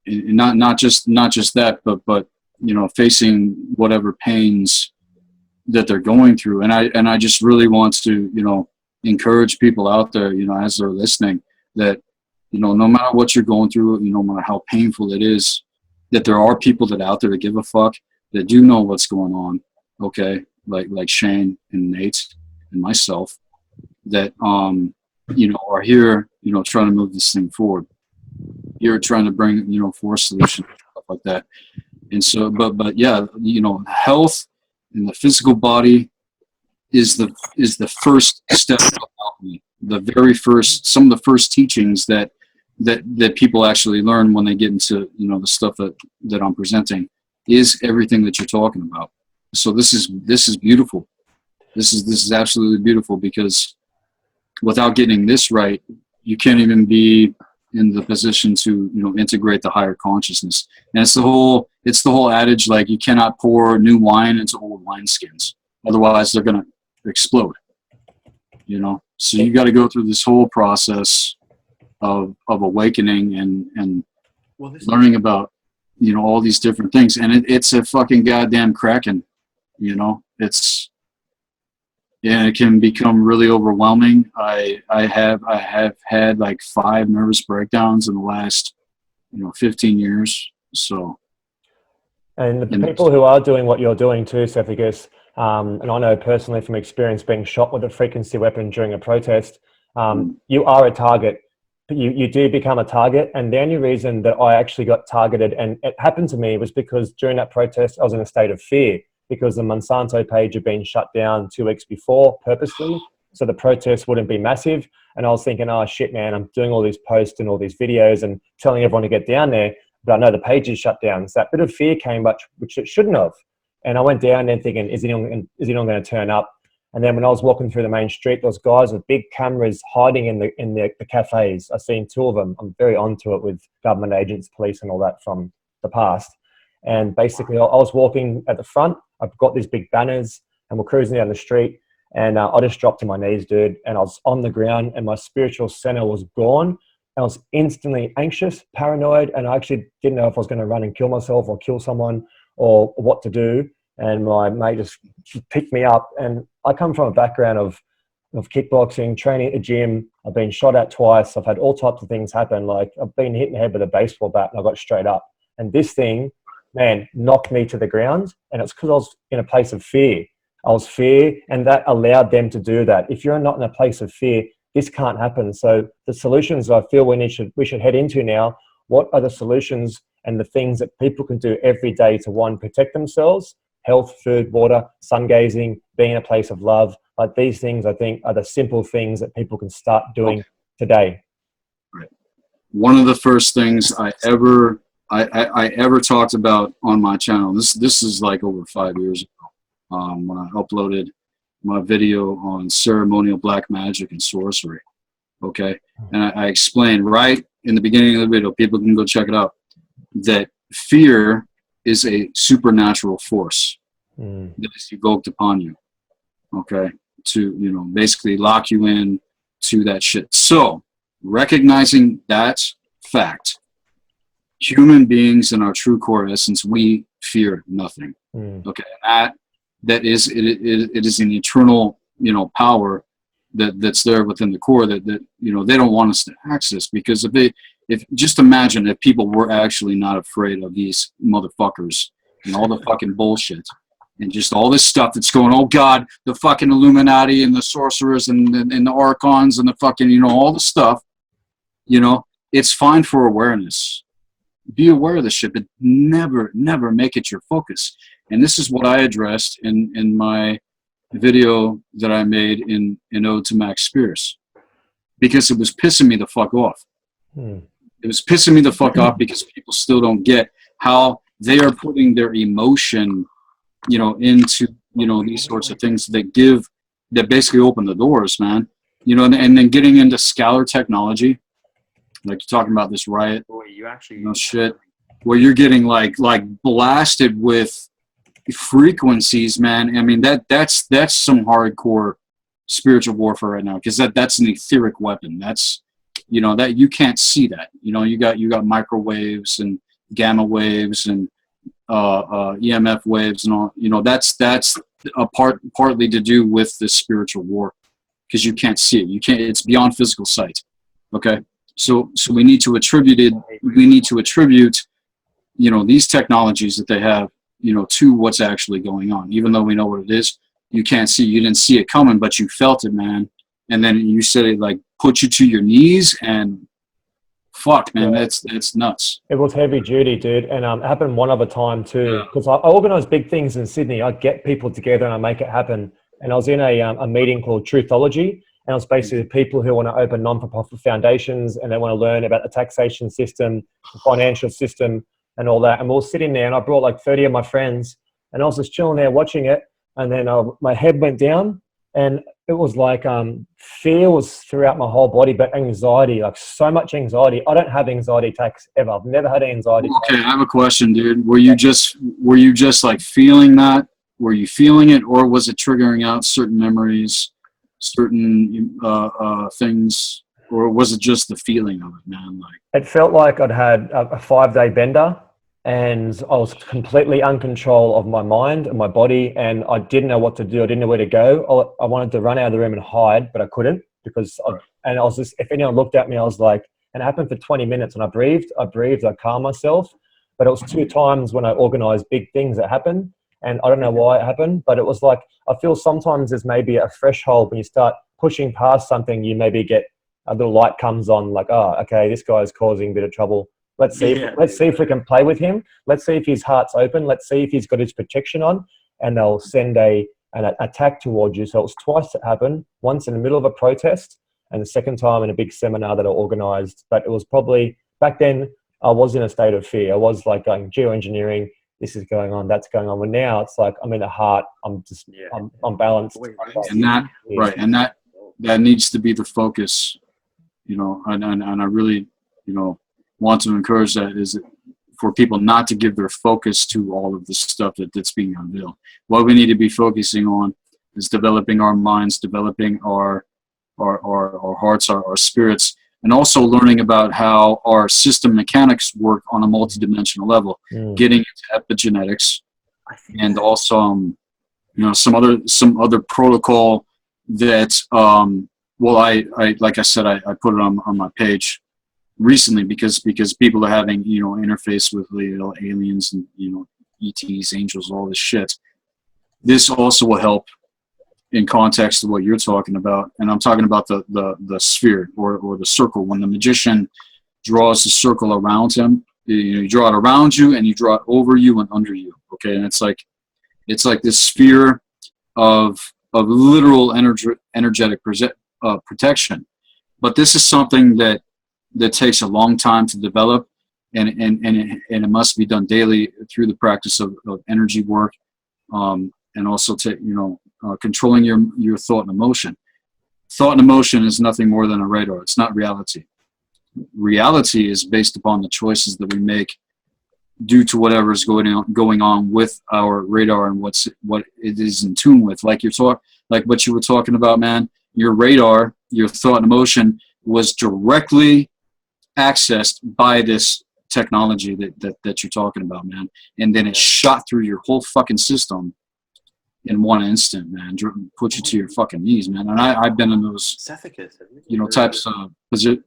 and not just that, but you know, facing whatever pains that they're going through. And I just really want to, you know, encourage people out there, you know, as they're listening, that, you know, no matter what you're going through, you know, no matter how painful it is, that there are people that out there that give a fuck, that do know what's going on, okay, like Shayne and Nate and myself, that you know, are here, you know, trying to move this thing forward. You're trying to bring, you know, force solutions, stuff like that. And so, but yeah, you know, health in the physical body is the first step of alchemy. Some of the first teachings that people actually learn when they get into, you know, the stuff that I'm presenting, is everything that you're talking about. So this is beautiful. This is absolutely beautiful, because without getting this right, you can't even be in the position to, you know, integrate the higher consciousness. And it's the whole adage, like, you cannot pour new wine into old wineskins, otherwise they're gonna explode, you know. So you got to go through this whole process of awakening and learning about, you know, all these different things. And it's a fucking goddamn kraken, you know. It can become really overwhelming. I have had like 5 nervous breakdowns in the last, you know, 15 years. So, and the people who are doing what you're doing too, Sethikus, and I know personally from experience being shot with a frequency weapon during a protest, you are a target. You do become a target, and the only reason that I actually got targeted, and it happened to me, was because during that protest I was in a state of fear, because the Monsanto page had been shut down 2 weeks before purposely, so the protest wouldn't be massive. And I was thinking, oh shit, man, I'm doing all these posts and all these videos and telling everyone to get down there, but I know the page is shut down. So that bit of fear came, which it shouldn't have. And I went down there thinking, is he not going to turn up? And then when I was walking through the main street, those guys with big cameras hiding in the cafes. I've seen 2 of them. I'm very onto it with government agents, police and all that from the past. And basically I was walking at the front. I've got these big banners and we're cruising down the street. And I just dropped to my knees, dude. And I was on the ground and my spiritual center was gone. I was instantly anxious, paranoid. And I actually didn't know if I was going to run and kill myself or kill someone or what to do. And my mate just picked me up. And I come from a background of kickboxing, training at the gym. I've been shot at twice. I've had all types of things happen. Like I've been hit in the head with a baseball bat and I got straight up. And this thing, man, knocked me to the ground. And it's because I was in a place of fear. I was fear, and that allowed them to do that. If you're not in a place of fear, this can't happen. So the solutions I feel we should head into now, what are the solutions and the things that people can do every day to, one, protect themselves, health, food, water, sun gazing, being in a place of love. Like these things, I think, are the simple things that people can start doing today. Right. One of the first things I ever talked about on my channel, this is like over 5 years ago, when I uploaded my video on ceremonial black magic and sorcery. Okay. And I explained right in the beginning of the video, people can go check it out, that fear is a supernatural force that is evoked upon you. Okay. To, you know, basically lock you in to that shit. So recognizing that fact, human beings in our true core essence, we fear nothing. Okay. That is, it is an eternal, you know, power that's there within the core that, you know, they don't want us to access, because if just imagine if people were actually not afraid of these motherfuckers and all the fucking bullshit and just all this stuff that's going, oh God, the fucking Illuminati and the sorcerers and the archons and the fucking, you know, all the stuff, you know, it's fine for awareness. Be aware of the shit, but never make it your focus. And this is what I addressed in my video that I made in Ode to Max Spears, because it was pissing me the fuck off. It was pissing me the fuck off because people still don't get how they are putting their emotion, you know, into, you know, these sorts of things that basically open the doors, man. You know, and then getting into scalar technology, like you're talking about this riot, you know, shit, where you're getting like blasted with frequencies, man. I mean, that's some hardcore spiritual warfare right now, because that's an etheric weapon. That's, you know, that you can't see that. You know, you got microwaves and gamma waves and EMF waves and all. You know, that's partly to do with this spiritual war, because you can't see it. You can't. It's beyond physical sight. Okay, so we need to attribute, you know, these technologies that they have, you know, to what's actually going on. Even though we know what it is, you can't see. You didn't see it coming, but you felt it, man. And then you said it like put you to your knees, and fuck, man, that's nuts. It was heavy duty, dude. And it happened one other time too, because I organize big things in Sydney. I get people together and I make it happen. And I was in a meeting called Truthology, and it was basically people who want to open non-for-profit foundations and they want to learn about the taxation system, the financial system, and all that. And we were sitting there, and I brought like 30 of my friends, and I was just chilling there watching it. And then my head went down, And it was like fear was throughout my whole body, but anxiety, like so much anxiety. I don't have anxiety attacks ever. I've never had an anxiety attack. Okay, I have a question, dude. Were you just like feeling that? Were you feeling it, or was it triggering out certain memories, certain things, or was it just the feeling of it, man? Like, It felt like I'd had a 5-day bender, and I was completely uncontrol of my mind and my body, and I didn't know what to do. I didn't know where to go. I wanted to run out of the room and hide, but I couldn't because and I was just, if anyone looked at me, I was like, and it happened for 20 minutes, and I breathed, I calmed myself, but it was 2 times when I organized big things that happened, and I don't know why it happened, but it was like, I feel sometimes there's maybe a threshold when you start pushing past something, you maybe get a little light comes on, like, oh, okay, this guy's causing a bit of trouble. Let's see if we can play with him. Let's see if his heart's open. Let's see if he's got his protection on, and they'll send an attack towards you. So it was twice that happened, once in the middle of a protest and the second time in a big seminar that I organized. But it was probably, back then, I was in a state of fear. I was like going, geoengineering, this is going on, that's going on. But now it's like, I'm in the heart. I'm just, I'm balanced. and that needs to be the focus, you know, and I really, you know, want to encourage that, is for people not to give their focus to all of the stuff that's being unveiled. What we need to be focusing on is developing our minds, developing our hearts, our spirits, and also learning about how our system mechanics work on a multidimensional level, getting into epigenetics, and also, you know, some other protocol that, well, I like I said, I put it on my page recently because people are having, you know, interface with, you know, aliens and, you know, ETs, angels, all this shit. This also will help in context of what you're talking about, and I'm talking about the sphere or the circle. When the magician draws the circle around him, you draw it around you and you draw it over you and under you. Okay, and it's like this sphere of literal energetic protection. But this is something that takes a long time to develop, and it must be done daily through the practice of energy work, and also controlling your thought and emotion. Thought and emotion is nothing more than a radar. It's not reality. Reality is based upon the choices that we make due to whatever is going on with our radar and what it is in tune with. Like what you were talking about, man. Your radar, your thought and emotion was directly accessed by this technology that you're talking about, man. And then it shot through your whole fucking system in one instant, man. Put you to your fucking knees, man. And I've been in those, Sethikus, types of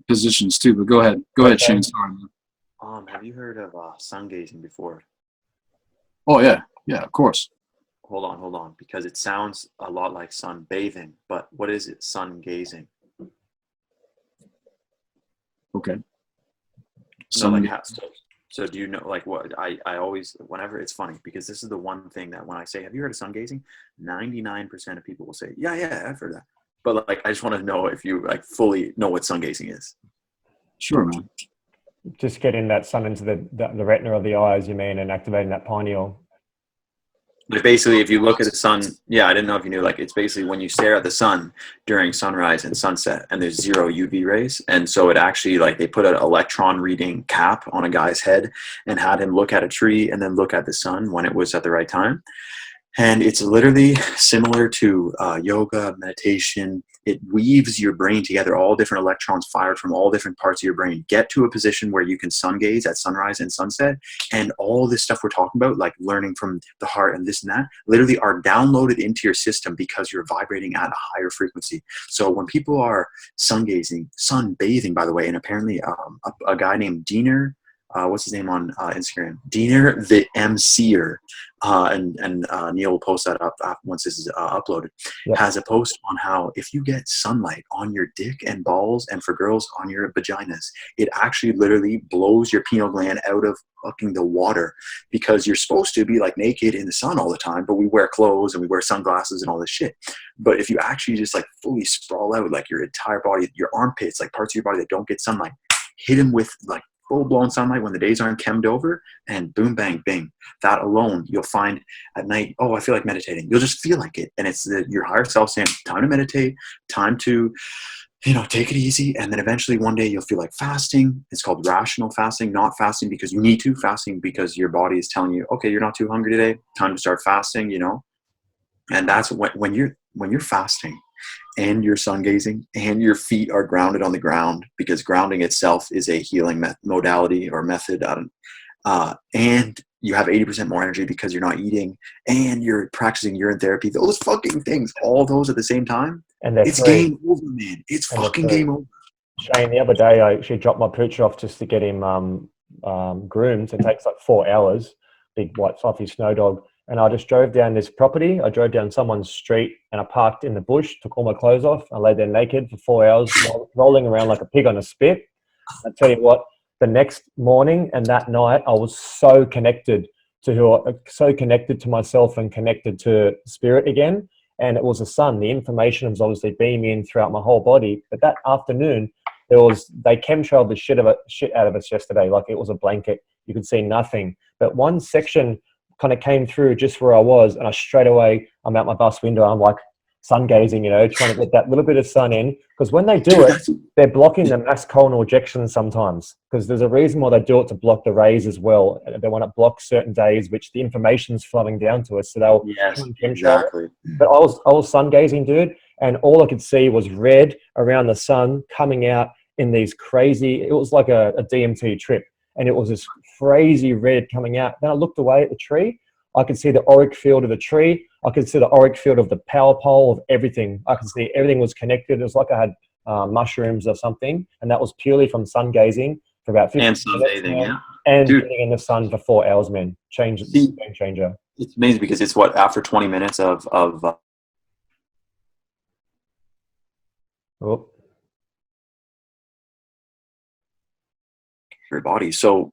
positions too. But go ahead, Shayne. Sorry, man. Have you heard of sun gazing before? Oh yeah, of course. Hold on, because it sounds a lot like sun bathing, but what is it? Sun gazing. Okay. So like how? So do you know, like, what I always, whenever, it's funny because this is the one thing that when I say, have you heard of sun gazing? 99% of people will say, yeah, I've heard that. But like, I just want to know if you like fully know what sun gazing is. Sure, man. Just getting that sun into the retina of the eyes, you mean, and activating that pineal. Like basically, if you look at the sun, yeah, I didn't know if you knew, like it's basically when you stare at the sun during sunrise and sunset and there's 0 UV rays. And so it actually, like, they put an electron reading cap on a guy's head and had him look at a tree and then look at the sun when it was at the right time. And it's literally similar to yoga, meditation. It weaves your brain together, all different electrons fired from all different parts of your brain. Get to a position where you can sun gaze at sunrise and sunset, and all this stuff we're talking about, like learning from the heart and this and that, literally are downloaded into your system because you're vibrating at a higher frequency. So when people are sun gazing, sun bathing, by the way, and apparently a guy named Diener, what's his name on Instagram? Diener the MCer, and Neil will post that up once this is uploaded. Yep. Has a post on how if you get sunlight on your dick and balls, and for girls on your vaginas, it actually literally blows your pineal gland out of fucking the water, because you're supposed to be like naked in the sun all the time, but we wear clothes and we wear sunglasses and all this shit. But if you actually just like fully sprawl out, like your entire body, your armpits, like parts of your body that don't get sunlight, hit them with like full-blown sunlight when the days aren't chemmed over, and boom, bang, bing. That alone, you'll find at night, oh, I feel like meditating. You'll just feel like it. And it's your higher self saying, time to meditate, time to, take it easy. And then eventually one day you'll feel like fasting. It's called rational fasting, not fasting because you need to, fasting because your body is telling you, okay, you're not too hungry today, time to start fasting, And that's when you're fasting and you're sun gazing and your feet are grounded on the ground, because grounding itself is a healing modality or method. And you have 80% more energy because you're not eating, and you're practicing urine therapy. Those fucking things, all those at the same time, And they're it's free. game over, man. It's And fucking game over. Shayne, the other day I actually dropped my pooch off just to get him groomed. It takes like 4 hours. Big white fluffy snow dog. And I just drove down this property. I drove down someone's street and I parked in the bush, took all my clothes off. I lay there naked for 4 hours, rolling around like a pig on a spit. I tell you what, the next morning and that night, I was so connected to myself and connected to spirit again. And it was the sun. The information was obviously beaming in throughout my whole body. But that afternoon, they chemtrailed the shit out of us yesterday. Like it was a blanket. You could see nothing. But one section kind of came through just where I was, and I'm out my bus window. I'm like sun gazing, trying to get that little bit of sun in. Because when they do it, they're blocking the mass coronal ejection sometimes. Because there's a reason why they do it, to block the rays as well. They want to block certain days, which the information's flowing down to us. So they'll Exactly. But I was sun gazing, dude, and all I could see was red around the sun coming out in these crazy. It was like a DMT trip. And it was this crazy red coming out. Then I looked away at the tree. I could see the auric field of the tree. I could see the auric field of the power pole, of everything. I could see everything was connected. It was like I had mushrooms or something. And that was purely from sun gazing for about 15 minutes. Yeah. And getting in the sun for 4 hours, man. Game changer. It's amazing because it's after 20 minutes of your body. So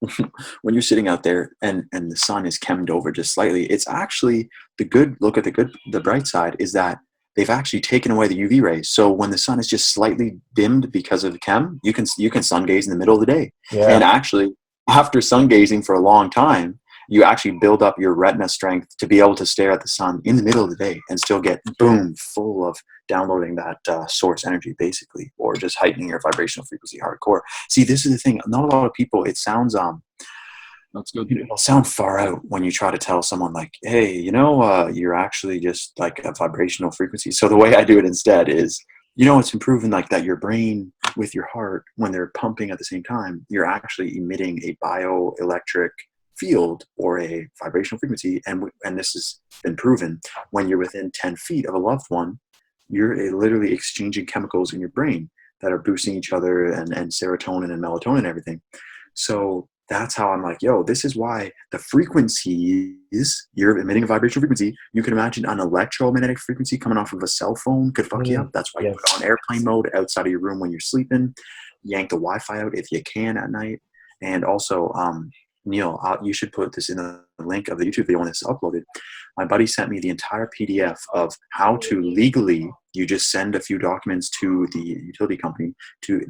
when you're sitting out there and the sun is chemmed over just slightly, it's actually the bright side is that they've actually taken away the UV rays. So when the sun is just slightly dimmed because of chem, you can sun gaze in the middle of the day. Yeah. And actually, after sun gazing for a long time, you actually build up your retina strength to be able to stare at the sun in the middle of the day and still get boom full of downloading that source energy, basically, or just heightening your vibrational frequency hardcore. See, this is the thing. Not a lot of people. It sounds That's good. It'll sound far out when you try to tell someone like, hey, you're actually just like a vibrational frequency. So the way I do it instead is, it's improving like that. Your brain with your heart, when they're pumping at the same time, you're actually emitting a bioelectric field or a vibrational frequency. And this has been proven when you're within 10 feet of a loved one, you're literally exchanging chemicals in your brain that are boosting each other and serotonin and melatonin and everything. So that's how I'm like, this is why the frequencies, you're emitting a vibrational frequency. You can imagine an electromagnetic frequency coming off of a cell phone could fuck you up. That's why you put it on airplane mode outside of your room when you're sleeping. Yank the Wi-Fi out if you can at night. And also, Neil, you should put this in the link of the YouTube video when it's uploaded. My buddy sent me the entire PDF of how to legally, you just send a few documents to the utility company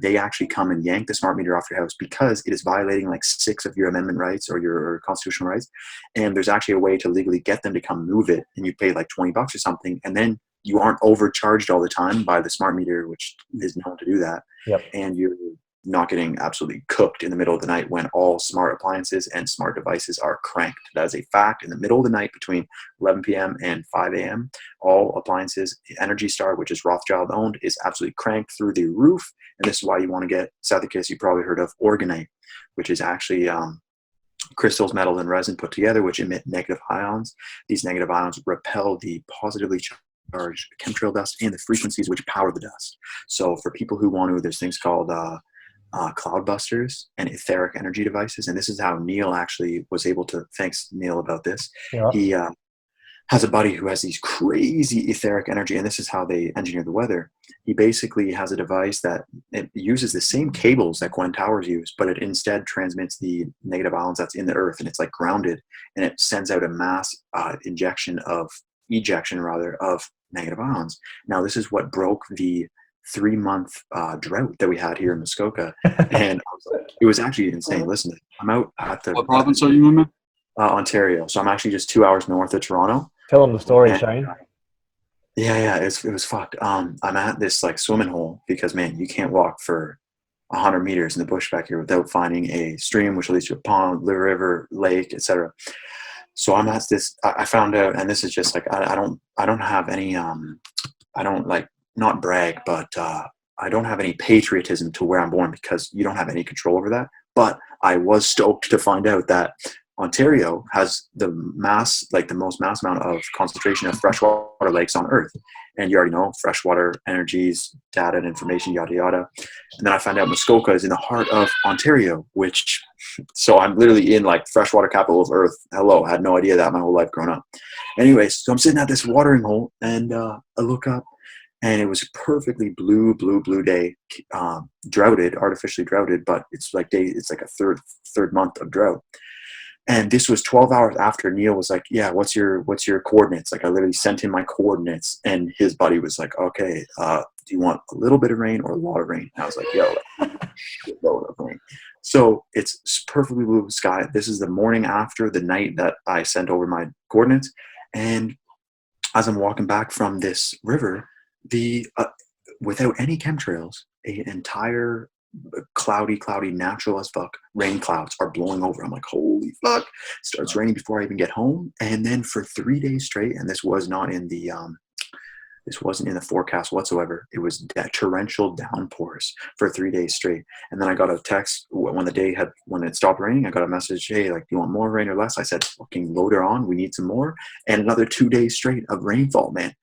they actually come and yank the smart meter off your house because it is violating like 6 of your amendment rights or your constitutional rights. And there's actually a way to legally get them to come move it, and you pay like $20 or something. And then you aren't overcharged all the time by the smart meter, which is known to do that. Yep. And you're not getting absolutely cooked in the middle of the night when all smart appliances and smart devices are cranked. That is a fact. In the middle of the night between 11 p.m. and 5 a.m., all appliances, Energy Star, which is Rothschild owned, is absolutely cranked through the roof. And this is why you want to get Sethikus, you probably heard of Organite, which is actually crystals, metal, and resin put together, which emit negative ions. These negative ions repel the positively charged chemtrail dust and the frequencies which power the dust. So for people who want to, there's things called cloud busters and etheric energy devices. And this is how Neil actually was able to, thanks Neil about this. Yeah. He has a buddy who has these crazy etheric energy, and this is how they engineer the weather. He basically has a device that it uses the same cables that Gwen Towers use, but it instead transmits the negative ions that's in the earth, and it's like grounded, and it sends out a mass ejection of negative ions. Now, this is what broke the 3-month drought that we had here in Muskoka, and I was like, it was actually insane. Listen, I'm out at the What province are you in, man? Ontario, so I'm actually just 2 hours north of Toronto. Tell them the story, And, Shayne. yeah, it was fucked. I'm at this like swimming hole because, man, you can't walk for 100 meters in the bush back here without finding a stream, which leads to a pond, river, lake, etc. So I'm at this. I found out, and this is just like I don't have any I don't like not brag, but I don't have any patriotism to where I'm born because you don't have any control over that. But I was stoked to find out that Ontario has the most mass amount of concentration of freshwater lakes on Earth. And you already know freshwater energies, data and information, yada, yada. And then I found out Muskoka is in the heart of Ontario, so I'm literally in like freshwater capital of Earth. Hello, I had no idea that my whole life growing up. Anyways, so I'm sitting at this watering hole and I look up and it was a perfectly blue day, artificially droughted, but it's like a third month of drought. And this was 12 hours after Neil was like, yeah, what's your coordinates? Like I literally sent him my coordinates and his buddy was like, okay, do you want a little bit of rain or a lot of rain? And I was like, yo, shitload of rain. So it's perfectly blue sky. This is the morning after the night that I sent over my coordinates. And as I'm walking back from this river, without any chemtrails, an entire cloudy, natural as fuck rain clouds are blowing over. I'm like, holy fuck. Starts raining before I even get home. And then for 3 days straight, and this wasn't in the forecast whatsoever. It was torrential downpours for 3 days straight. And then I got a text when it stopped raining. I got a message, hey, like, do you want more rain or less? I said, fucking load her on. We need some more. And another 2 days straight of rainfall, man.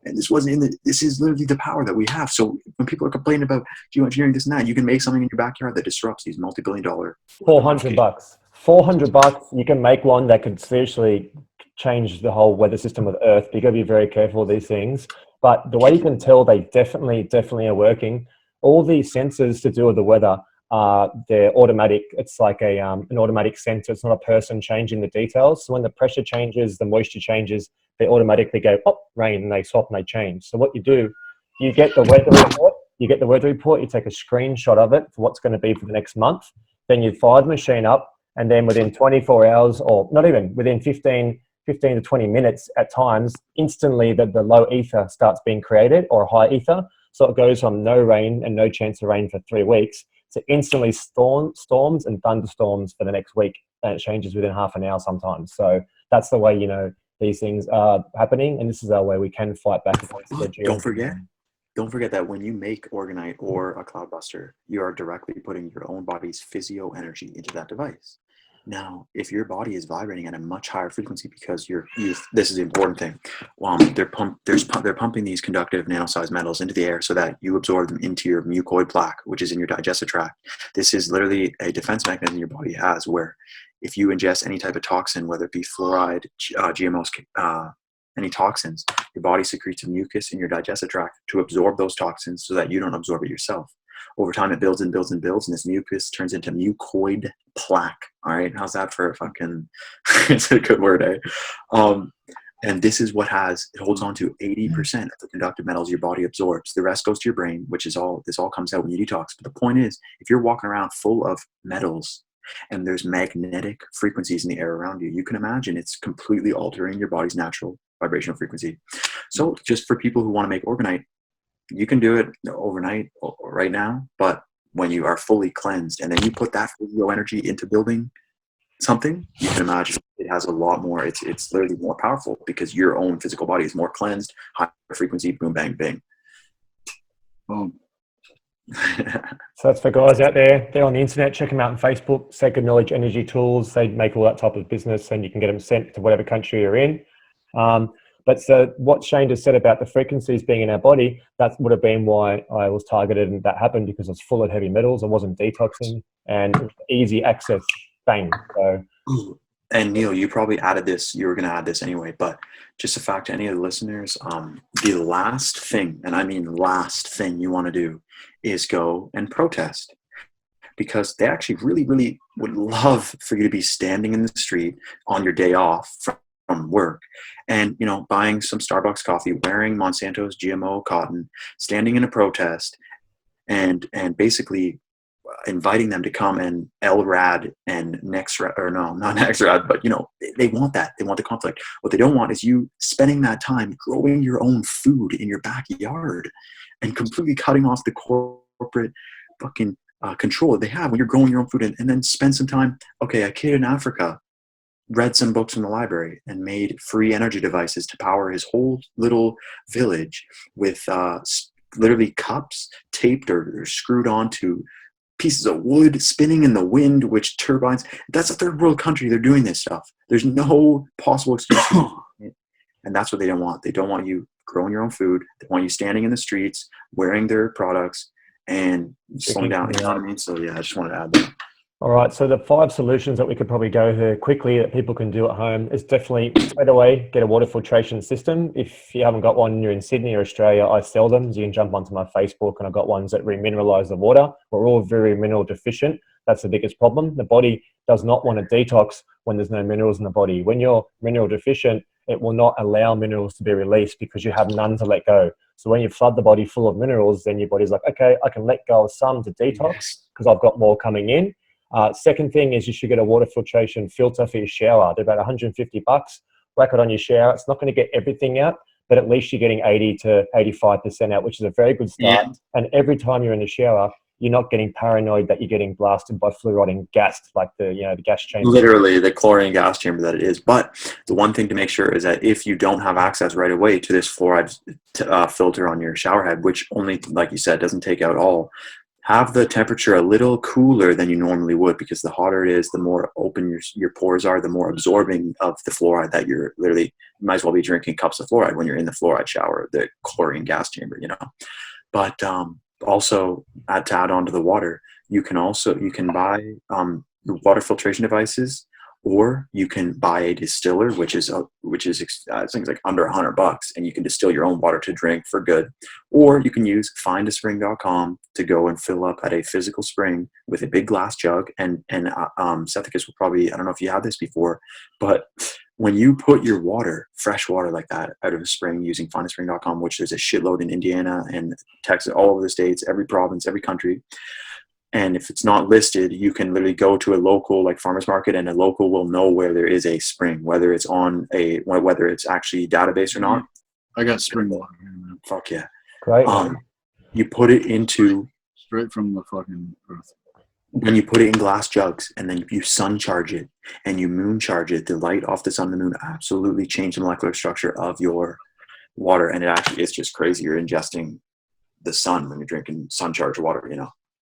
And this is literally the power that we have. So when people are complaining about geoengineering, this and that, you can make something in your backyard that disrupts these multi-billion-dollar. $400. $400. You can make one that could seriously change the whole weather system of Earth. You got to be very careful with these things. But the way you can tell they definitely are working, all these sensors to do with the weather, they're automatic. It's like an automatic sensor. It's not a person changing the details. So when the pressure changes, the moisture changes, they automatically go, oh, rain, and they swap and they change. So what you do, you get the weather report, you take a screenshot of it for what's going to be for the next month. Then you fire the machine up, and then within 24 hours, or not even, within 15 to 20 minutes at times, instantly the low ether starts being created, or high ether. So it goes from no rain and no chance of rain for 3 weeks to instantly storms and thunderstorms for the next week. And it changes within half an hour sometimes. So that's the way, these things are happening. And this is our way we can fight back against the geoengineering. Don't forget that when you make Orgonite or a Cloudbuster, you are directly putting your own body's physio energy into that device. Now, if your body is vibrating at a much higher frequency because this is the important thing. They're pumping these conductive nano-sized metals into the air so that you absorb them into your mucoid plaque, which is in your digestive tract. This is literally a defense mechanism your body has, where if you ingest any type of toxin, whether it be fluoride, GMOs, any toxins, your body secretes a mucus in your digestive tract to absorb those toxins so that you don't absorb it yourself. Over time, it builds and builds and builds, and this mucus turns into mucoid plaque. All right, how's that for a fucking? It's a good word, eh? And this is what it holds on to 80% of the conductive metals your body absorbs. The rest goes to your brain, this all comes out when you detox. But the point is, if you're walking around full of metals and there's magnetic frequencies in the air around you, you can imagine it's completely altering your body's natural vibrational frequency. So just for people who want to make Orgonite, you can do it overnight or right now, but when you are fully cleansed and then you put that physio energy into building something, you can imagine it has a lot more, it's literally more powerful because your own physical body is more cleansed, higher frequency, boom, bang, bang. Boom. So that's for guys out there. They're on the internet. Check them out on Facebook. Sacred Knowledge Energy Tools. They make all that type of business, and you can get them sent to whatever country you're in. But so what Shayne just said about the frequencies being in our body, that would have been why I was targeted, and that happened because I was full of heavy metals. I wasn't detoxing, and easy access. Bang. So. And Neil, you probably added this. You were going to add this anyway, but just a fact to any of the listeners, the last thing, and I mean last thing you want to do is go and protest, because they actually really, really would love for you to be standing in the street on your day off from work and, buying some Starbucks coffee, wearing Monsanto's GMO cotton, standing in a protest, and basically inviting them to come, and LRAD and NextRad, or no, not NextRad, but they want that. They want the conflict. What they don't want is you spending that time growing your own food in your backyard and completely cutting off the corporate fucking control that they have when you're growing your own food, and then spend some time. Okay, a kid in Africa read some books from the library and made free energy devices to power his whole little village with literally cups taped or screwed onto pieces of wood spinning in the wind, which turbines. That's a third world country. They're doing this stuff. There's no possible excuse. And that's what they don't want. They don't want you growing your own food. They want you standing in the streets, wearing their products, and slowing down. You know what I mean? So yeah, I just wanted to add that. All right, so the 5 solutions that we could probably go here quickly that people can do at home is definitely straight away get a water filtration system. If you haven't got one and you're in Sydney or Australia, I sell them. So you can jump onto my Facebook, and I've got ones that remineralize the water. We're all very mineral deficient. That's the biggest problem. The body does not want to detox when there's no minerals in the body. When you're mineral deficient, it will not allow minerals to be released because you have none to let go. So when you flood the body full of minerals, then your body's like, okay, I can let go of some to detox because I've got more coming in. Second thing is you should get a water filtration filter for your shower. They're about $150. Whack it on your shower. It's not going to get everything out, but at least you're getting 80 to 85% out, which is a very good start. Yeah. And every time you're in the shower, you're not getting paranoid that you're getting blasted by fluoride and gassed, like the gas chamber. Literally the chlorine gas chamber that it is. But the one thing to make sure is that if you don't have access right away to this fluoride filter on your shower head, which only, like you said, doesn't take out all, have the temperature a little cooler than you normally would, because the hotter it is, the more open your pores are, the more absorbing of the fluoride that you're literally, you might as well be drinking cups of fluoride when you're in the fluoride shower, the chlorine gas chamber, But also to add on to the water, you can buy water filtration devices, or you can buy a distiller, which is things like under $100, and you can distill your own water to drink for good. Or you can use findaspring.com to go and fill up at a physical spring with a big glass jug. And Sethikus will probably, I don't know if you had this before, but when you put your water, fresh water like that, out of a spring using findaspring.com, which there's a shitload in Indiana and Texas, all over the states, every province, every country. And if it's not listed, you can literally go to a local like farmer's market, and a local will know where there is a spring, whether it's actually database or not. I got spring water here, man. Fuck yeah. Great. You put it into straight from the fucking earth. When you put it in glass jugs, and then you sun charge it and you moon charge it, the light off the sun and the moon absolutely change the molecular structure of your water. And it's just crazy. You're ingesting the sun when you're drinking sun charged water,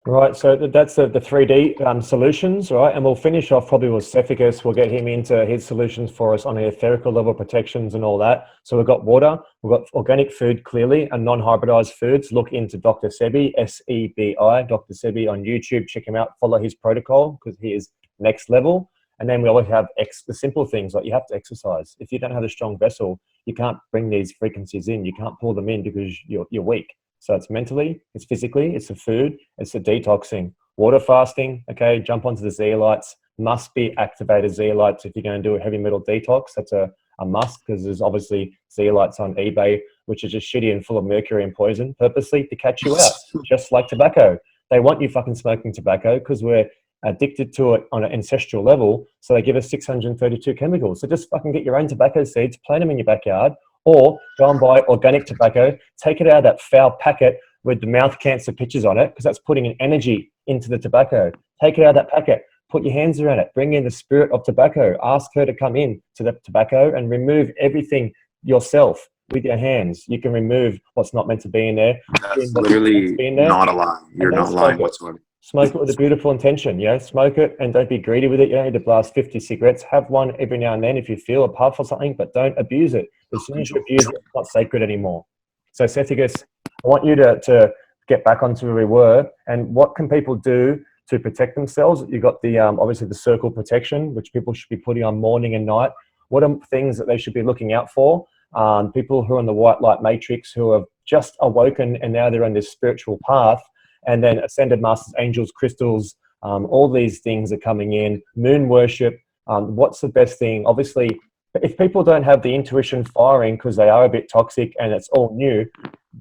Right, so that's the 3D solutions, right? And we'll finish off probably with Sethikus. We'll get him into his solutions for us on the etherical level protections and all that. So we've got water, we've got organic food clearly, and non-hybridized foods. Look into Dr. Sebi, S-E-B-I, Dr. Sebi on YouTube. Check him out, follow his protocol because he is next level. And then we always have the simple things, like you have to exercise. If you don't have a strong vessel, you can't bring these frequencies in. You can't pull them in because you're weak. So it's mentally, it's physically, it's the food, it's the detoxing. Water fasting, okay, jump onto the zeolites. Must be activated zeolites if you're going to do a heavy metal detox. That's a must, because there's obviously zeolites on eBay, which are just shitty and full of mercury and poison purposely to catch you out, just like tobacco. They want you fucking smoking tobacco because we're addicted to it on an ancestral level. So they give us 632 chemicals. So just fucking get your own tobacco seeds, plant them in your backyard, or go and buy organic tobacco, take it out of that foul packet with the mouth cancer pictures on it, because that's putting an energy into the tobacco. Take it out of that packet, put your hands around it, bring in the spirit of tobacco, ask her to come in to the tobacco and remove everything yourself with your hands. You can remove what's not meant to be in there. That's literally not a lie. You're not lying whatsoever. Smoke it with a beautiful intention, smoke it and don't be greedy with it. You don't need to blast 50 cigarettes. Have one every now and then if you feel a puff or something, but don't abuse it. As soon as you abuse it, it's not sacred anymore. So Sethikus, I want you to get back onto where we were, and what can people do to protect themselves? You've got the obviously the circle protection, which people should be putting on morning and night. What are things that they should be looking out for? People who are in the white light matrix, who have just awoken and now they're on this spiritual path, and then ascended masters, angels, crystals, all these things are coming in. Moon worship. What's the best thing? Obviously, if people don't have the intuition firing because they are a bit toxic and it's all new,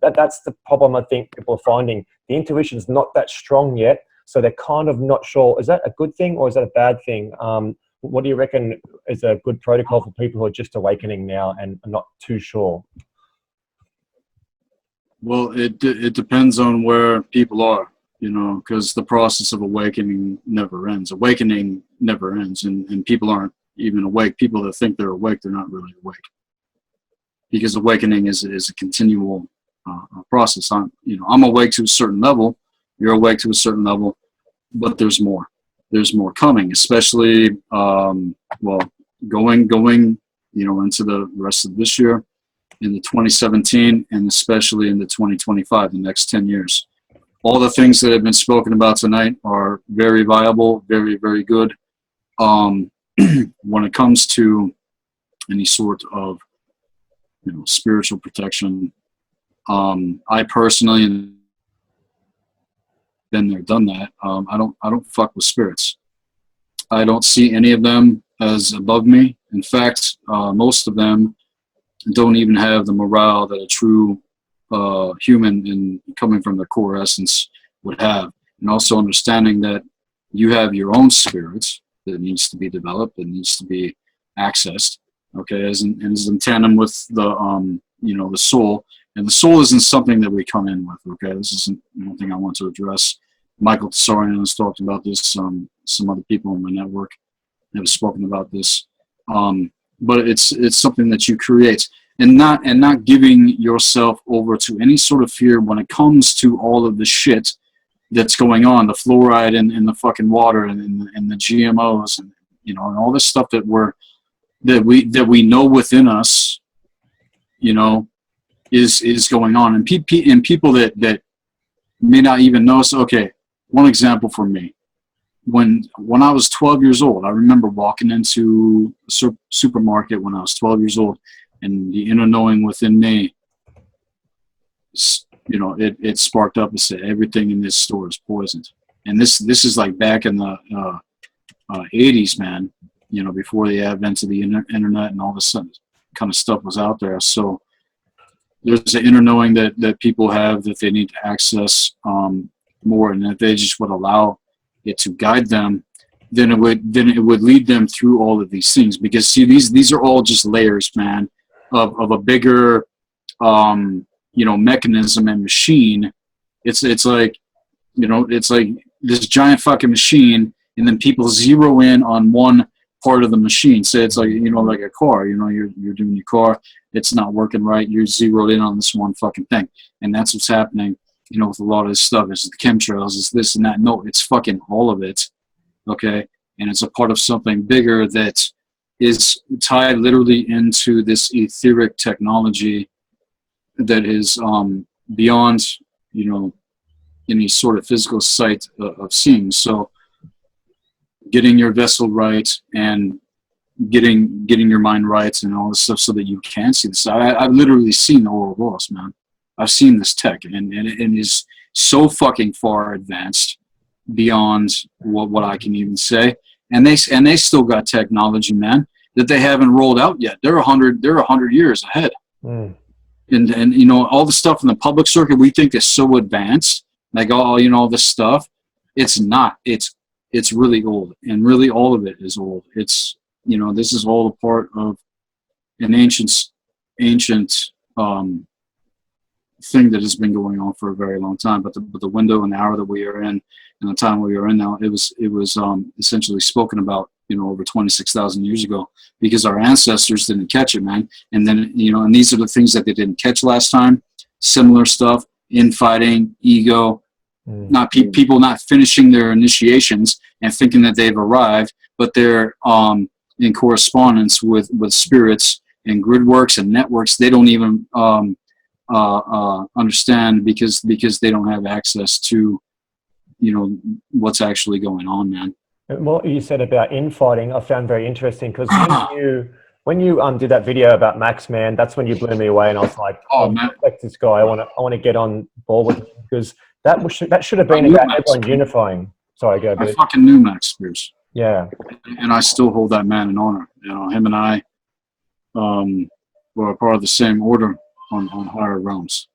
that's the problem I think people are finding. The intuition is not that strong yet, so they're kind of not sure. Is that a good thing or is that a bad thing? What do you reckon is a good protocol for people who are just awakening now and are not too sure? Well, it depends on where people are, you know, because the process of awakening never ends. Awakening never ends, and people aren't even awake. People that think they're awake, they're not really awake, because awakening is a continual process. I'm awake to a certain level. You're awake to a certain level, but there's more. There's more coming, especially going into the rest of this year, into 2017, and especially into 2025, the next 10 years. All the things that have been spoken about tonight are very viable, very, very good. When it comes to any sort of spiritual protection, I personally, been there, done that. I don't fuck with spirits. I don't see any of them as above me. In fact, most of them don't even have the morale that a true human, in coming from their core essence, would have. And also understanding that you have your own spirit that needs to be developed, that needs to be accessed. Okay, as in tandem with the the soul. And the soul isn't something that we come in with. Okay, this isn't one thing I want to address. Michael Tsarian has talked about this. Some other people in my network have spoken about this. But it's something that you create, and not giving yourself over to any sort of fear when it comes to all of the shit that's going on, the fluoride in the fucking water, and the GMOs, and and all this stuff that we know within us, is going on, and people that may not even know. So, okay, one example for me. When I was 12 years old, I remember walking into a supermarket when I was 12 years old, and the inner knowing within me, it sparked up and said, everything in this store is poisoned. And this is like back in the 80s, man, before the advent of the internet and all this kind of stuff was out there. So there's an inner knowing that people have that they need to access more, and if they just would allow it to guide them, then it would lead them through all of these things. Because see, these are all just layers, man, of a bigger mechanism and machine. It's like this giant fucking machine, and then people zero in on one part of the machine. Say it's like like a car. You're doing your car, it's not working right. You're zeroed in on this one fucking thing, and that's what's happening. With a lot of this stuff, it's the chemtrails, it's this and that. No, it's fucking all of it, okay? And it's a part of something bigger that is tied literally into this etheric technology that is beyond, any sort of physical sight of seeing. So getting your vessel right and getting your mind right and all this stuff so that you can see this. I've literally seen the Ouroboros, man. I've seen this tech, and it is so fucking far advanced beyond what I can even say. And they still got technology, man, that they haven't rolled out yet. They're 100 years ahead. Mm. And all the stuff in the public circuit we think is so advanced, like all this stuff. It's not. It's really old, and really all of it is old. It's this is all a part of an ancient thing that has been going on for a very long time, but the window and the hour that we are in and the time we are in now, it was essentially spoken about over 26,000 years ago, because our ancestors didn't catch it, man. And then and these are the things that they didn't catch last time. Similar stuff, infighting, ego, not people not finishing their initiations and thinking that they've arrived, but they're in correspondence with spirits and grid works and networks. They don't even understand because they don't have access to what's actually going on, man. What you said about infighting, I found very interesting, because when you did that video about Max, man, that's when you blew me away, and I was like, oh man, like this guy, I want to get on board with him, because that should have been about everyone unifying. Sorry, go ahead. I fucking knew Max Spears. Yeah, and I still hold that man in honor. Him and I we're a part of the same order on higher realms.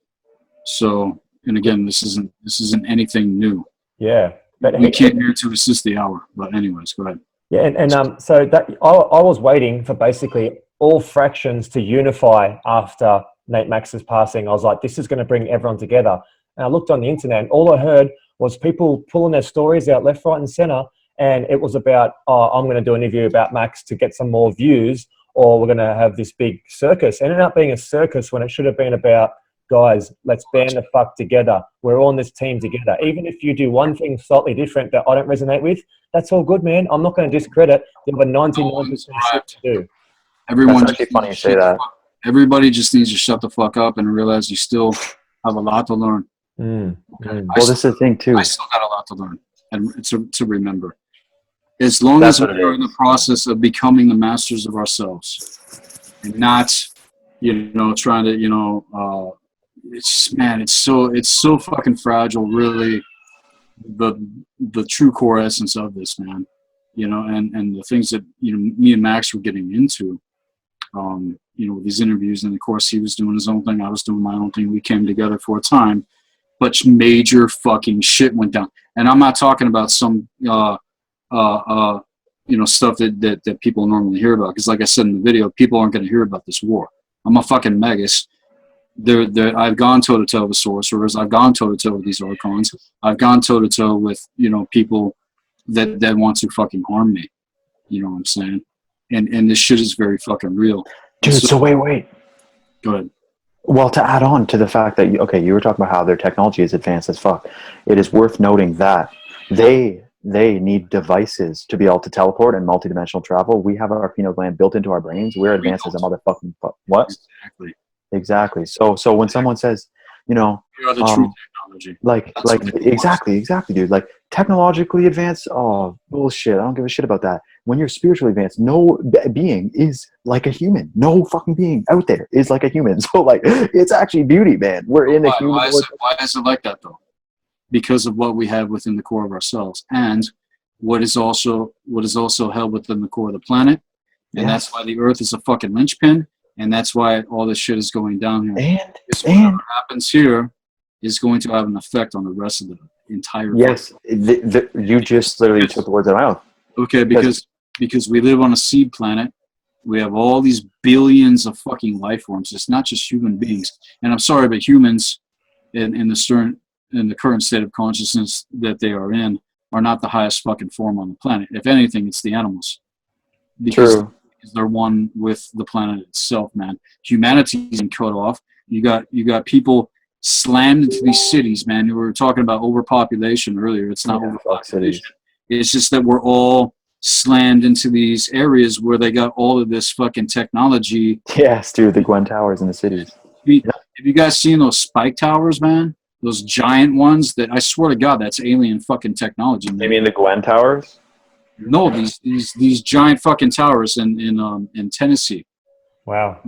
So, and again, this isn't anything new. Yeah. But We came here to assist the hour. But anyways, go ahead. yeah, and so that I was waiting for basically all fractions to unify after Nate Max's passing. I was like, this is going to bring everyone together. And I looked on the internet, and all I heard was people pulling their stories out left, right, and center. And it was about, oh, I'm going to do an interview about Max to get some more views, or we're going to have this big circus. It ended up being a circus when it should have been about, guys, let's band the fuck together. We're all on this team together. Even if you do one thing slightly different that I don't resonate with, that's all good, man. I'm not going to discredit the other 99% shit to do. Everyone That's actually funny you say that. Everybody just needs to shut the fuck up and realize you still have a lot to learn. Mm. Okay? Well, this is the thing too. I still got a lot to learn and to remember. As long as we're in the process of becoming the masters of ourselves and not, trying to, it's so fucking fragile, really, the true core essence of this, man, and the things that, me and Max were getting into, with these interviews, and of course he was doing his own thing, I was doing my own thing. We came together for a time, but major fucking shit went down. And I'm not talking about some, stuff that people normally hear about. Because like I said in the video, people aren't going to hear about this war. I'm a fucking Magus. I've gone toe-to-toe with sorcerers. I've gone toe-to-toe with these archons. I've gone toe-to-toe with, people that want to fucking harm me. You know what I'm saying? And this shit is very fucking real. Dude, so wait. Go ahead. Well, to add on to the fact that, you were talking about how their technology is advanced as fuck. It is worth noting that they need devices to be able to teleport and multidimensional travel. We have our pineal gland built into our brains. We're advanced as a motherfucking what? Exactly. So when someone says, you are the true technology. Like exactly, dude. Like technologically advanced, oh bullshit. I don't give a shit about that. When you're spiritually advanced, no being is like a human. No fucking being out there is like a human. So like, it's actually beauty, man. We're in a human. Why is it like that though? Because of what we have within the core of ourselves, and what is also held within the core of the planet, and that's why the Earth is a fucking linchpin, and that's why all this shit is going down here. And whatever happens here is going to have an effect on the rest of the entire. Yes, you just literally took the words out of my mouth. Okay, because we live on a seed planet. We have all these billions of fucking life forms. It's not just human beings. And I'm sorry, but humans in the current state of consciousness that they are in are not the highest fucking form on the planet. If anything, it's the animals. Because they're one with the planet itself, man. Humanity is cut off. You got people slammed into these cities, man. We were talking about overpopulation earlier. It's not overpopulation. It's just that we're all slammed into these areas where they got all of this fucking technology. Yes, dude, the Gwen Towers in the cities. Have you guys seen those spike towers, man? Those giant ones that I swear to God, that's alien fucking technology. Man. You mean the Gwen Towers? No, these giant fucking towers in Tennessee. Wow.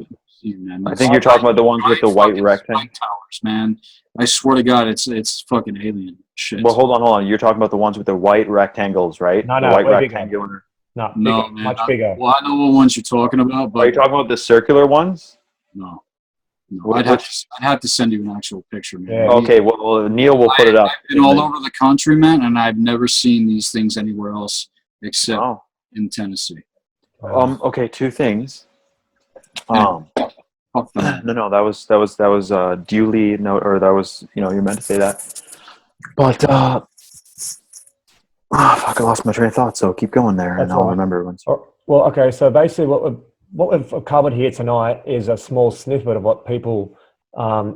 Man, I think you're talking about the ones with the white rectangle. Towers, man. I swear to God, it's fucking alien shit. Well, hold on. You're talking about the ones with the white rectangles, right? No, the white rectangular. No, man, much bigger. Well, I know what ones you're talking about, but are you talking about the circular ones? No. I'd have to send you an actual picture, man. Yeah. Okay, well, Neil will put it up. I've been all over the country, man, and I've never seen these things anywhere else except in Tennessee. Okay, two things. No, that was duly note, or that was, you're meant to say that. But fuck, I lost my train of thought. So keep going there, and I'll remember once. Well, okay. So basically, what we've covered here tonight is a small snippet of what people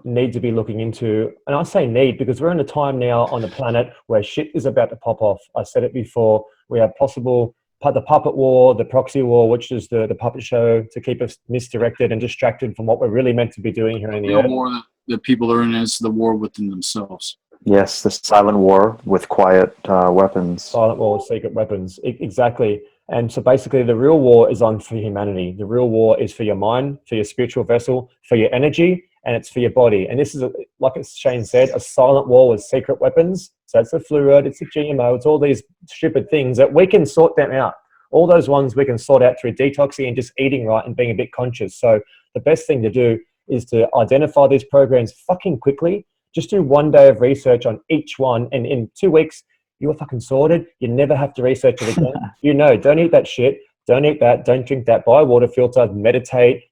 need to be looking into. And I say need because we're in a time now on the planet where shit is about to pop off. I said it before. We have the puppet war, the proxy war, which is the puppet show to keep us misdirected and distracted from what we're really meant to be doing here in the earth. The war that people are in is the war within themselves. Yes, the silent war with quiet weapons. Silent war with secret weapons. Exactly. And so basically the real war is on for humanity. The real war is for your mind, for your spiritual vessel, for your energy, and it's for your body. And this is, like Shayne said, a silent war with secret weapons. So it's the fluoride, it's the GMO, it's all these stupid things that we can sort them out. All those ones we can sort out through detoxing and just eating right and being a bit conscious. So the best thing to do is to identify these programs fucking quickly. Just do 1 day of research on each one, and in 2 weeks, you're fucking sorted. You never have to research it again. Don't eat that shit. Don't eat that. Don't drink that. Buy a water filter. Meditate.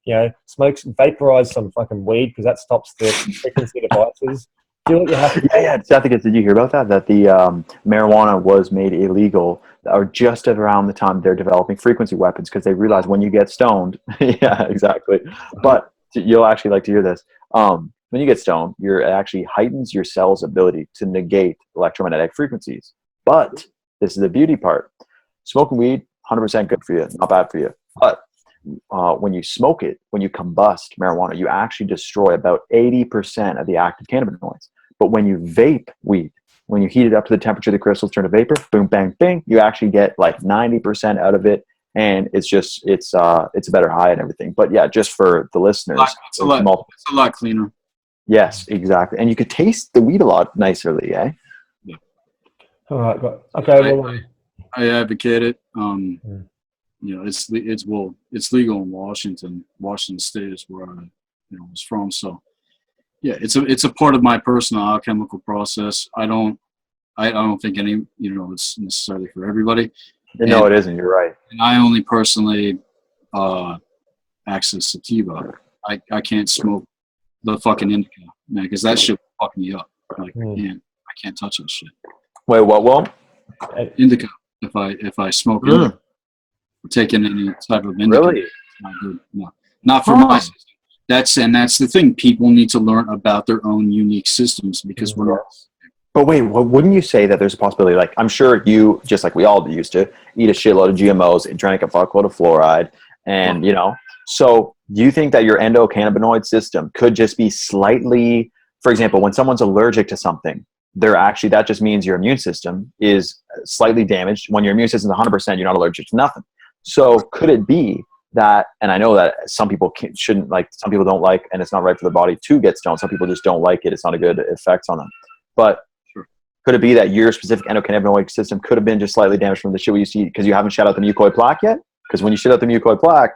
Smoke, vaporize some fucking weed because that stops the frequency devices. Do what you have to. Yeah. Sethikus, did you hear about that? That the marijuana was made illegal, or just around the time they're developing frequency weapons, because they realize when you get stoned. Yeah, exactly. But you'll actually like to hear this. When you get stoned, it actually heightens your cell's ability to negate electromagnetic frequencies. But this is the beauty part. Smoking weed, 100% good for you, not bad for you. But when you smoke it, when you combust marijuana, you actually destroy about 80% of the active cannabinoids. But when you vape weed, when you heat it up to the temperature the crystals turn to vapor, boom, bang, bing, you actually get like 90% out of it. And it's a better high and everything. But yeah, just for the listeners, it's a lot cleaner. Yes, exactly. And you could taste the weed a lot nicerly, eh? Yeah. All right, but okay. I advocate it. It's legal in Washington. Washington State is where I was from. So yeah, it's a part of my personal alchemical process. I don't think it's necessarily for everybody. No, it isn't. You're right. And I only personally access sativa. I can't smoke the fucking indica, man, because that shit will fuck me up. Like I can't touch that shit. Wait, what? Well, indica. If I smoke indica, or taking any type of indica, really? it's not good. No, not for my system. That's the thing. People need to learn about their own unique systems because we're not. But wait, wouldn't you say that there's a possibility? Like, I'm sure you, just like we all used to, eat a shitload of GMOs and drank a fuckload of fluoride, and So, do you think that your endocannabinoid system could just be slightly, for example, when someone's allergic to something, that just means your immune system is slightly damaged. When your immune system is 100%, you're not allergic to nothing. So, could it be that, and I know that some people some people don't like, and it's not right for the body to get stoned. Some people just don't like it. It's not a good effect on them. But could it be that your specific endocannabinoid system could have been just slightly damaged from the shit we used to eat because you haven't shut out the mucoid plaque yet? Because when you shit out the mucoid plaque,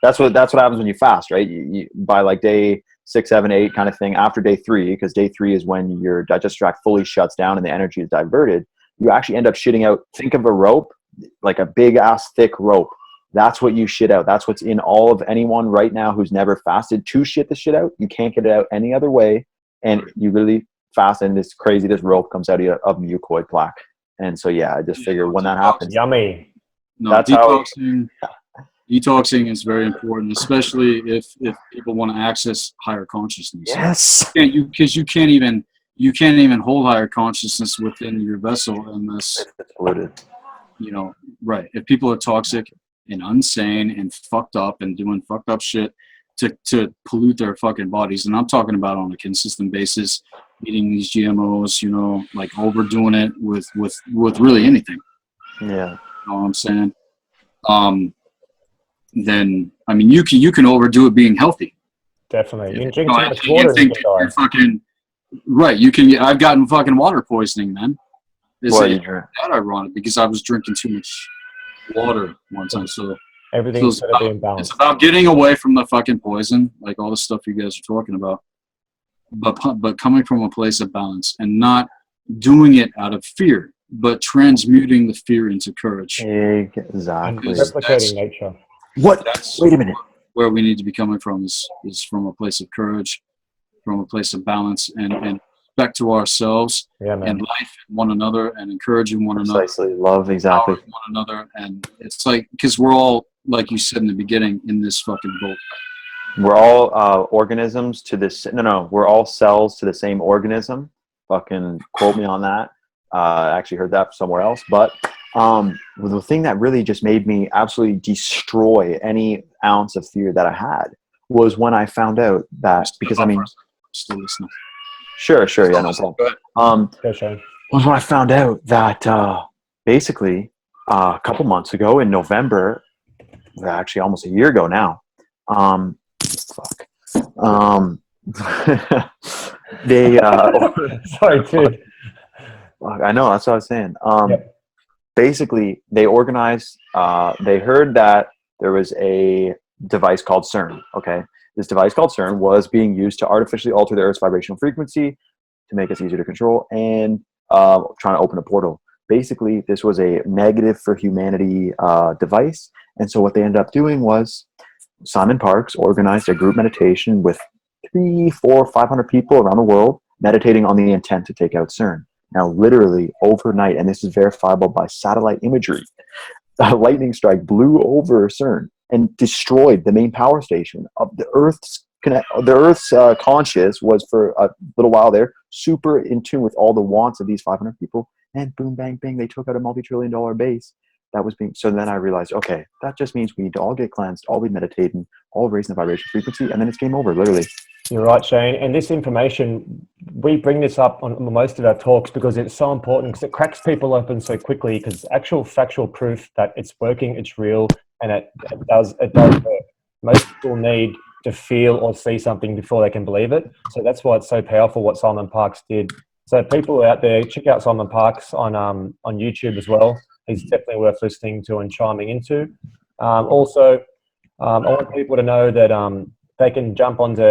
that's what happens when you fast, right? You by like day 6, 7, 8 kind of thing, after day 3, because day 3 is when your digestive tract fully shuts down and the energy is diverted, you actually end up shitting out. Think of a rope, like a big ass thick rope. That's what you shit out. That's what's in all of anyone right now who's never fasted to shit the shit out. You can't get it out any other way. And you really fast, and this rope comes out of mucoid plaque. And so, yeah, I just figure when that happens. Yummy. No, that's detoxing is very important, especially if people want to access higher consciousness. Yes. Because you can't even hold higher consciousness within your vessel unless it's polluted. Right. If people are toxic and insane and fucked up and doing fucked up shit to pollute their fucking bodies, and I'm talking about on a consistent basis, eating these GMOs, like overdoing it with really anything. Yeah. You know what I'm saying? Then you can overdo it being healthy. Definitely. You can drink too much water and you you're fucking right. I've gotten fucking water poisoning, man. That ironic because I was drinking too much water one time. So everything's got to be in balance. It's about getting away from the fucking poison, like all the stuff you guys are talking about. But coming from a place of balance and not doing it out of fear, but transmuting the fear into courage. Exactly. Replicating nature. What? Wait a minute. Where we need to be coming from is from a place of courage, from a place of balance, and respect to ourselves and life, and one another, and encouraging one another. Precisely. Love, exactly. One another, and it's like because we're all, like you said in the beginning, in this fucking boat. We're all organisms to this. No, we're all cells to the same organism. Fucking quote me on that. I actually heard that somewhere else. But the thing that really just made me absolutely destroy any ounce of fear that I had was when I found out that, because still listening. Sure, yeah, no problem. Was when I found out that basically a couple months ago in November, actually almost a year ago now, they sorry, dude. I know, that's what I was saying. basically they organized, they heard that there was a device called CERN. Okay. This device called CERN was being used to artificially alter the Earth's vibrational frequency to make us easier to control and trying to open a portal. Basically, this was a negative for humanity device. And so what they ended up doing was Simon Parkes organized a group meditation with 300, 400, 500 people around the world meditating on the intent to take out CERN. Now, literally overnight, and this is verifiable by satellite imagery, a lightning strike blew over CERN and destroyed the main power station of the Earth's. The Earth's conscious was for a little while there super in tune with all the wants of these 500 people, and boom, bang, bang, they took out a multi-trillion-dollar base that was being. So then I realized, okay, that just means we need to all get cleansed, all be meditating, all raising the vibration frequency, and then it's game over, literally. You're right, Shayne. And this information, we bring this up on most of our talks because it's so important, because it cracks people open so quickly, because actual factual proof that it's working, it's real, and it does work. Most people need to feel or see something before they can believe it. So that's why it's so powerful what Simon Parkes did. So people out there, check out Simon Parkes on YouTube as well. He's definitely worth listening to and chiming into. Also, I want people to know that they can jump onto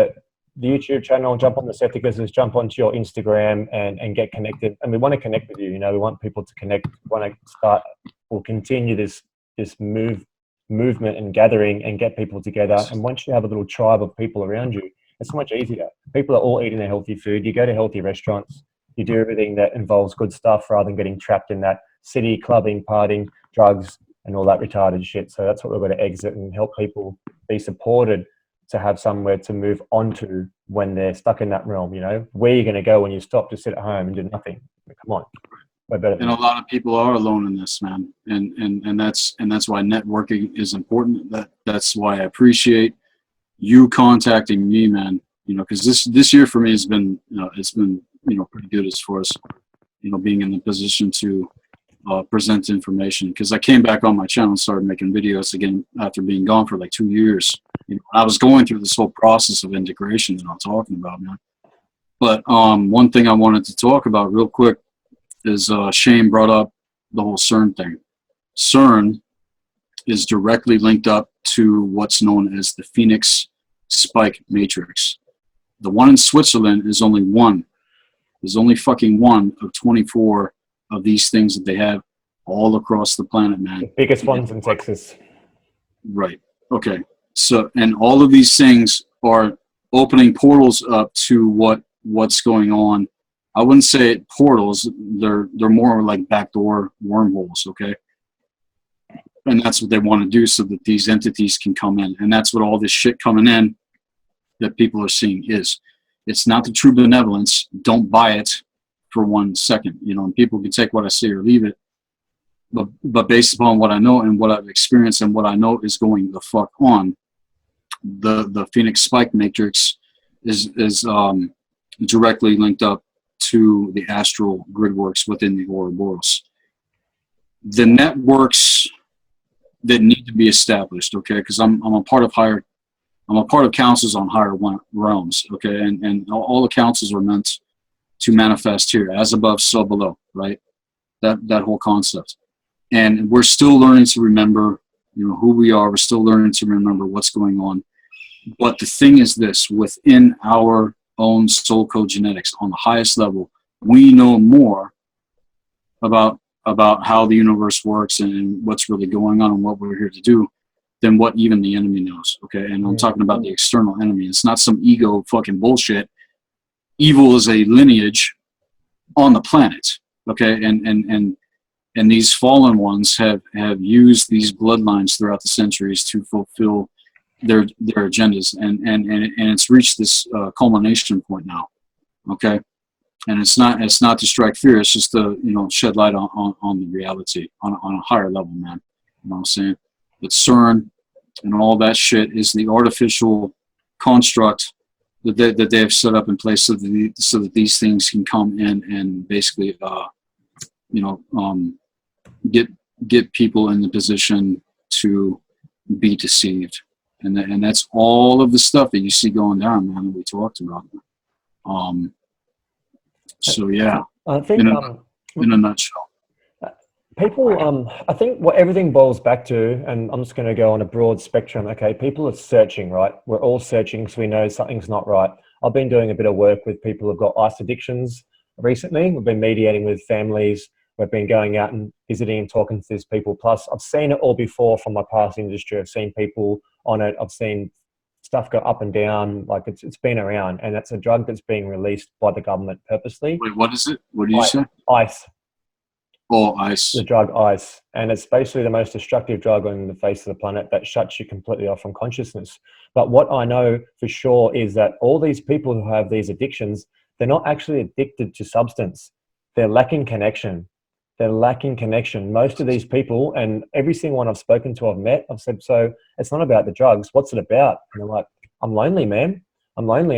the YouTube channel, jump on the Sethikus, jump onto your Instagram and get connected. And we want to connect with you. You know, we want people to connect. We want to start or continue this movement and gathering and get people together. And once you have a little tribe of people around you, it's so much easier. People are all eating their healthy food. You go to healthy restaurants. You do everything that involves good stuff rather than getting trapped in that city, clubbing, partying, drugs, and all that retarded shit. So that's what we're going to exit and help people be supported to have somewhere to move on to when they're stuck in that realm. You know, where you're going to go when you stop to sit at home and do nothing. Come on. And a lot of people are alone in this, man. And that's why networking is important. That's why I appreciate you contacting me, man. You know, because this year for me has been, it's been, pretty good as far as, being in the position to present information. Because I came back on my channel and started making videos again after being gone for like 2 years. I was going through this whole process of integration that I'm talking about, man. But one thing I wanted to talk about real quick is Shayne brought up the whole CERN thing. CERN is directly linked up to what's known as the Phoenix Spike Matrix. The one in Switzerland is only one. There's only fucking one of 24 of these things that they have all across the planet, man. The biggest ones in Texas. Right. Okay. So, and all of these things are opening portals up to what's going on. I wouldn't say portals. They're more like backdoor wormholes, okay? And that's what they want to do so that these entities can come in. And that's what all this shit coming in that people are seeing is. It's not the true benevolence. Don't buy it for 1 second. And people can take what I say or leave it. But based upon what I know and what I've experienced and what I know is going the fuck on, the Phoenix Spike Matrix is directly linked up to the astral grid works within the Ouroboros. The networks that need to be established, okay, because I'm a part of councils on higher realms, okay, and all the councils are meant to manifest here, as above, so below, right? That whole concept. And we're still learning to remember, who we are. We're still learning to remember what's going on. But the thing is this, within our own soul code genetics on the highest level, we know more about how the universe works and what's really going on and what we're here to do than what even the enemy knows. Okay. And I'm talking about the external enemy. It's not some ego fucking bullshit. Evil is a lineage on the planet. Okay. And these fallen ones have used these bloodlines throughout the centuries to fulfill their agendas, and it's reached this culmination point now, okay? And it's not to strike fear. It's just to shed light on the reality on a higher level, man. You know what I'm saying? But CERN and all that shit is the artificial construct that they have set up in place so that these things can come in and basically get people in the position to be deceived. And that's all of the stuff that you see going down, man, that we talked about. So yeah, I think in a nutshell. People, I think what everything boils back to, and I'm just going to go on a broad spectrum. Okay, people are searching, right? We're all searching, so we know something's not right. I've been doing a bit of work with people who've got ice addictions recently. We've been mediating with families. We've been going out and visiting and talking to these people. Plus, I've seen it all before from my past industry. I've seen people on it. I've seen stuff go up and down. Like it's been around, and it's a drug that's being released by the government purposely. Wait, what is it? What do you say? Ice. Oh, ice. The drug ice, and it's basically the most destructive drug on the face of the planet that shuts you completely off from consciousness. But what I know for sure is that all these people who have these addictions, they're not actually addicted to substance. They're lacking connection. They're lacking connection. Most of these people, and every single one I've spoken to, I've met, I've said, so it's not about the drugs. What's it about? And they're like, I'm lonely, man. I'm lonely.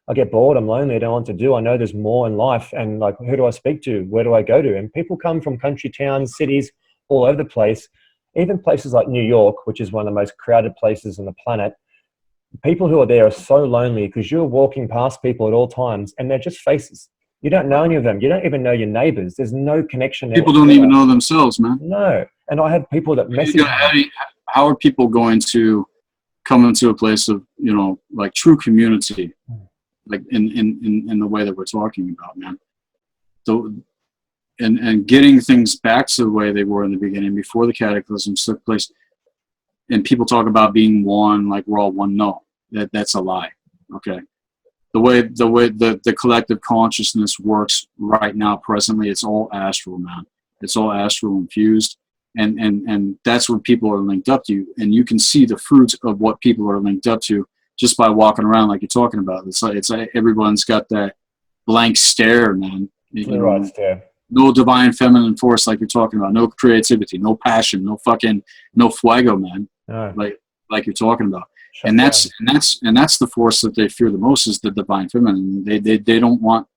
I get bored. I'm lonely. I don't know what to do. I know there's more in life. And like, who do I speak to? Where do I go to? And people come from country towns, cities, all over the place, even places like New York, which is one of the most crowded places on the planet. People who are there are so lonely because you're walking past people at all times and they're just faces. You don't know any of them. You don't even know your neighbors. There's no connection there. People don't even know themselves, man. No. And I had people that message me. How are people going to come into a place of, like true community? Like in the way that we're talking about, man. So, and getting things back to the way they were in the beginning before the cataclysms took place. And people talk about being one, like we're all one. No, that's a lie. Okay. The way the collective consciousness works right now, presently, it's all astral, man. It's all astral infused. And that's what people are linked up to. And you can see the fruits of what people are linked up to just by walking around like you're talking about. It's like everyone's got that blank stare, man. Right stare. No divine feminine force like you're talking about. No creativity, no passion, no fuego, man. No. Like you're talking about. And that's the force that they fear the most is the divine feminine. They don't want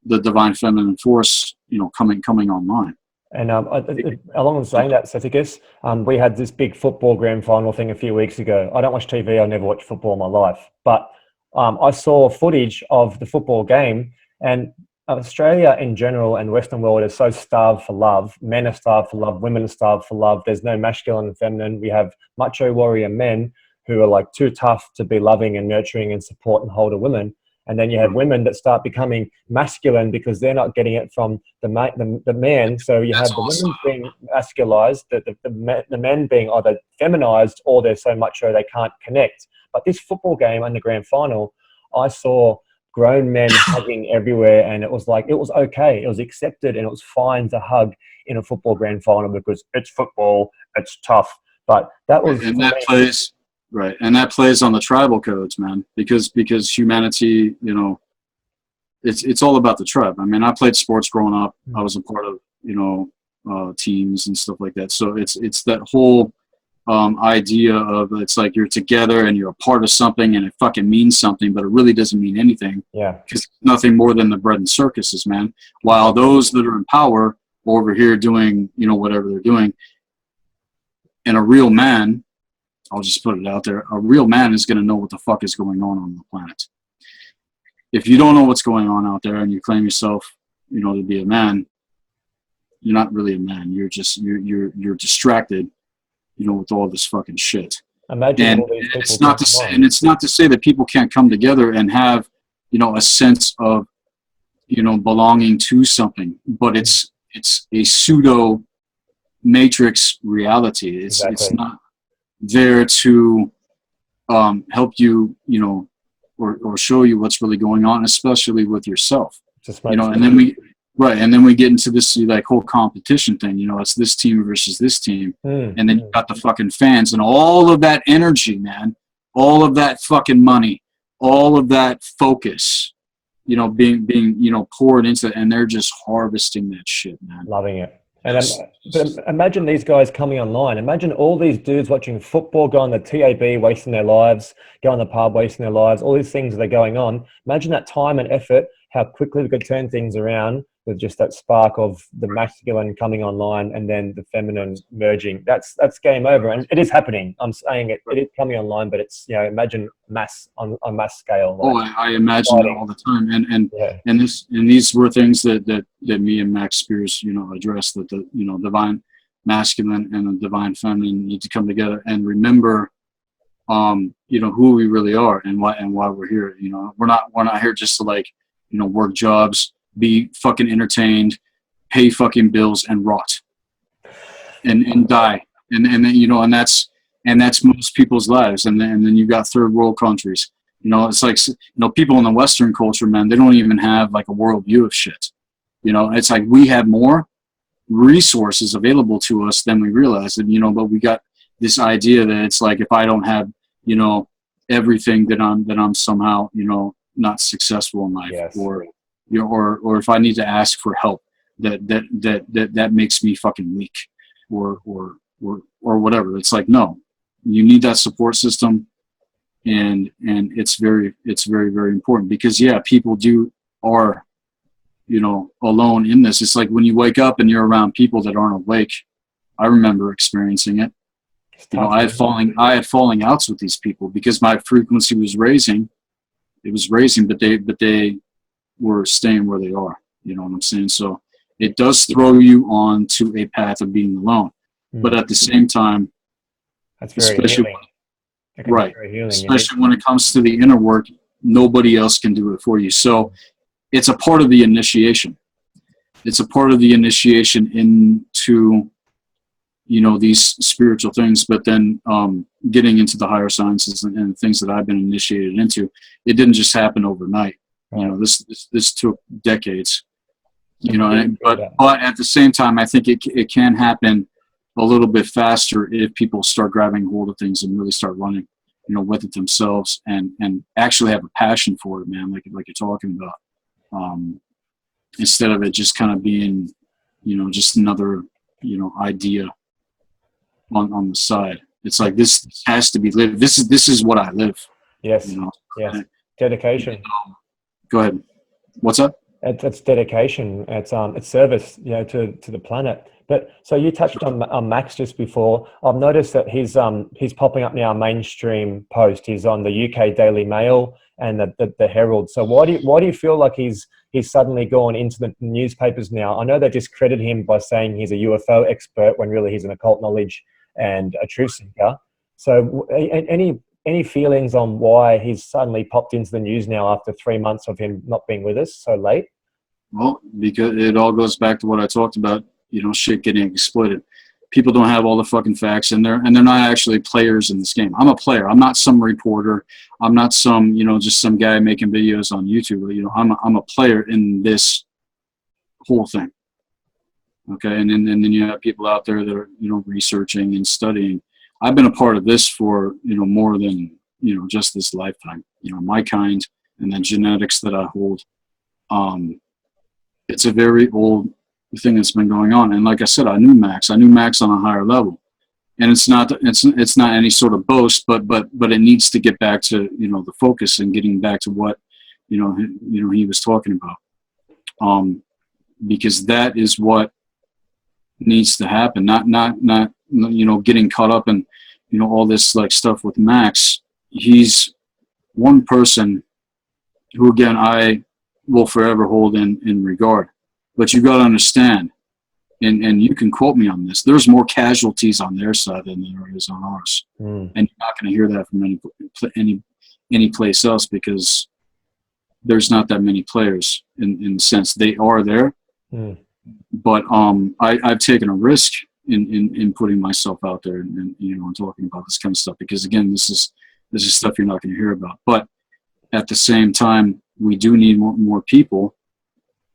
the divine feminine force, coming online. And along with saying that, Sethikus, we had this big football grand final thing a few weeks ago. I don't watch TV. I never watched football in my life. But I saw footage of the football game, and Australia in general and Western world is so starved for love. Men are starved for love. Women are starved for love. There's no masculine and feminine. We have macho warrior men who are like too tough to be loving and nurturing and support and hold a woman. And then you have women that start becoming masculine because they're not getting it from the man. So you have the women being masculized, the men being either feminized or they're so macho they can't connect. But this football game in the grand final, I saw grown men hugging everywhere, and it was okay. It was accepted and it was fine to hug in a football grand final because it's football, it's tough. But that was... And that plays... Right, and that plays on the tribal codes, man, because humanity, it's all about the tribe. I mean, I played sports growing up. I was a part of, teams and stuff like that. So it's that whole idea of it's like you're together and you're a part of something and it fucking means something, but it really doesn't mean anything. Yeah. Because it's nothing more than the bread and circuses, man. While those that are in power are over here doing, whatever they're doing, and a real man, I'll just put it out there, a real man is going to know what the fuck is going on the planet. If you don't know what's going on out there and you claim yourself, to be a man, you're not really a man. You're just, you're distracted, with all this fucking shit. Imagine and all these people it's not to say that people can't come together and have, a sense of, belonging to something, but it's a pseudo matrix reality. It's not there to help you, or show you what's really going on, especially with yourself. And then we get into this like whole competition thing. It's this team versus this team, and then you got the fucking fans and all of that energy, man, all of that fucking money, all of that focus, being poured into it, and they're just harvesting that shit, man. Loving it. And but imagine these guys coming online. Imagine all these dudes watching football, go on the TAB, wasting their lives, go on the pub, wasting their lives, all these things that are going on. Imagine that time and effort, how quickly we could turn things around with just that spark of the masculine coming online and then the feminine merging. That's game over, and it is happening. I'm saying it is coming online, but it's, you know, imagine mass on mass scale. Like, I imagine it all the time, and these were things that me and Max Spears, you know, addressed, that the, you know, divine masculine and the divine feminine need to come together and remember, you know, who we really are and why we're here. You know, we're not here just to, like, you know, work jobs, be fucking entertained, pay fucking bills, and rot and die, and then, you know, and that's most people's lives. And then you've got third world countries. You know, it's like, you know, people in the Western culture, man, they don't even have like a worldview of shit. You know, it's like we have more resources available to us than we realize. And, you know, but we got this idea that it's like, if I don't have, you know, everything, that I'm somehow, you know, not successful in life. Yes. Or, you know, or if I need to ask for help, that makes me fucking weak, or whatever. It's like, no, you need that support system, and it's very, very important, because people are, you know, alone in this. It's like when you wake up and you're around people that aren't awake. I remember experiencing it. You know, I had falling outs with these people because my frequency was raising. It was raising, but they were staying where they are. You know what I'm saying? So it does throw you on to a path of being alone. But at the same time, that's very healing. Right. Very healing, especially when it comes to the inner work, nobody else can do it for you. So it's a part of the initiation. It's a part of the initiation into, you know, these spiritual things. But then getting into the higher sciences and things that I've been initiated into, it didn't just happen overnight. You know, this took decades. You know, but at the same time, I think it can happen a little bit faster if people start grabbing hold of things and really start running, you know, with it themselves, and actually have a passion for it, man, like you're talking about, instead of it just kind of being, you know, just another, you know, idea on the side. It's like, this has to be lived. This is what I live. Yes. You know? Yes. Dedication. Go ahead. What's up? It's dedication. It's service, you know, to the planet. But so you touched on Max just before. I've noticed that he's popping up now, mainstream post. He's on the UK Daily Mail and the Herald. So why do you feel like he's suddenly gone into the newspapers now? I know they discredit him by saying he's a UFO expert when really he's an occult knowledge and a truth seeker. So any feelings on why he's suddenly popped into the news now after 3 months of him not being with us so late? Well, because it all goes back to what I talked about, you know, shit getting exploited. People don't have all the fucking facts, and they're not actually players in this game. I'm a player. I'm not some reporter. I'm not some, you know, just some guy making videos on YouTube. You know, I'm a player in this whole thing. Okay, and then you have people out there that are, you know, researching and studying. I've been a part of this for, you know, more than, you know, just this lifetime. You know, my kind, and the genetics that I hold. It's a very old thing that's been going on. And like I said, I knew Max on a higher level, and it's not any sort of boast, but it needs to get back to, you know, the focus and getting back to what, you know, he was talking about, because that is what needs to happen. Not you know, getting caught up in, you know, all this like stuff with Max. He's one person who, again, I will forever hold in regard. But you got to understand, and you can quote me on this, there's more casualties on their side than there is on ours. And you're not going to hear that from any place else, because there's not that many players in the sense they are there. But I've taken a risk in putting myself out there and you know, and talking about this kind of stuff, because again, this is stuff you're not going to hear about. But at the same time, we do need more people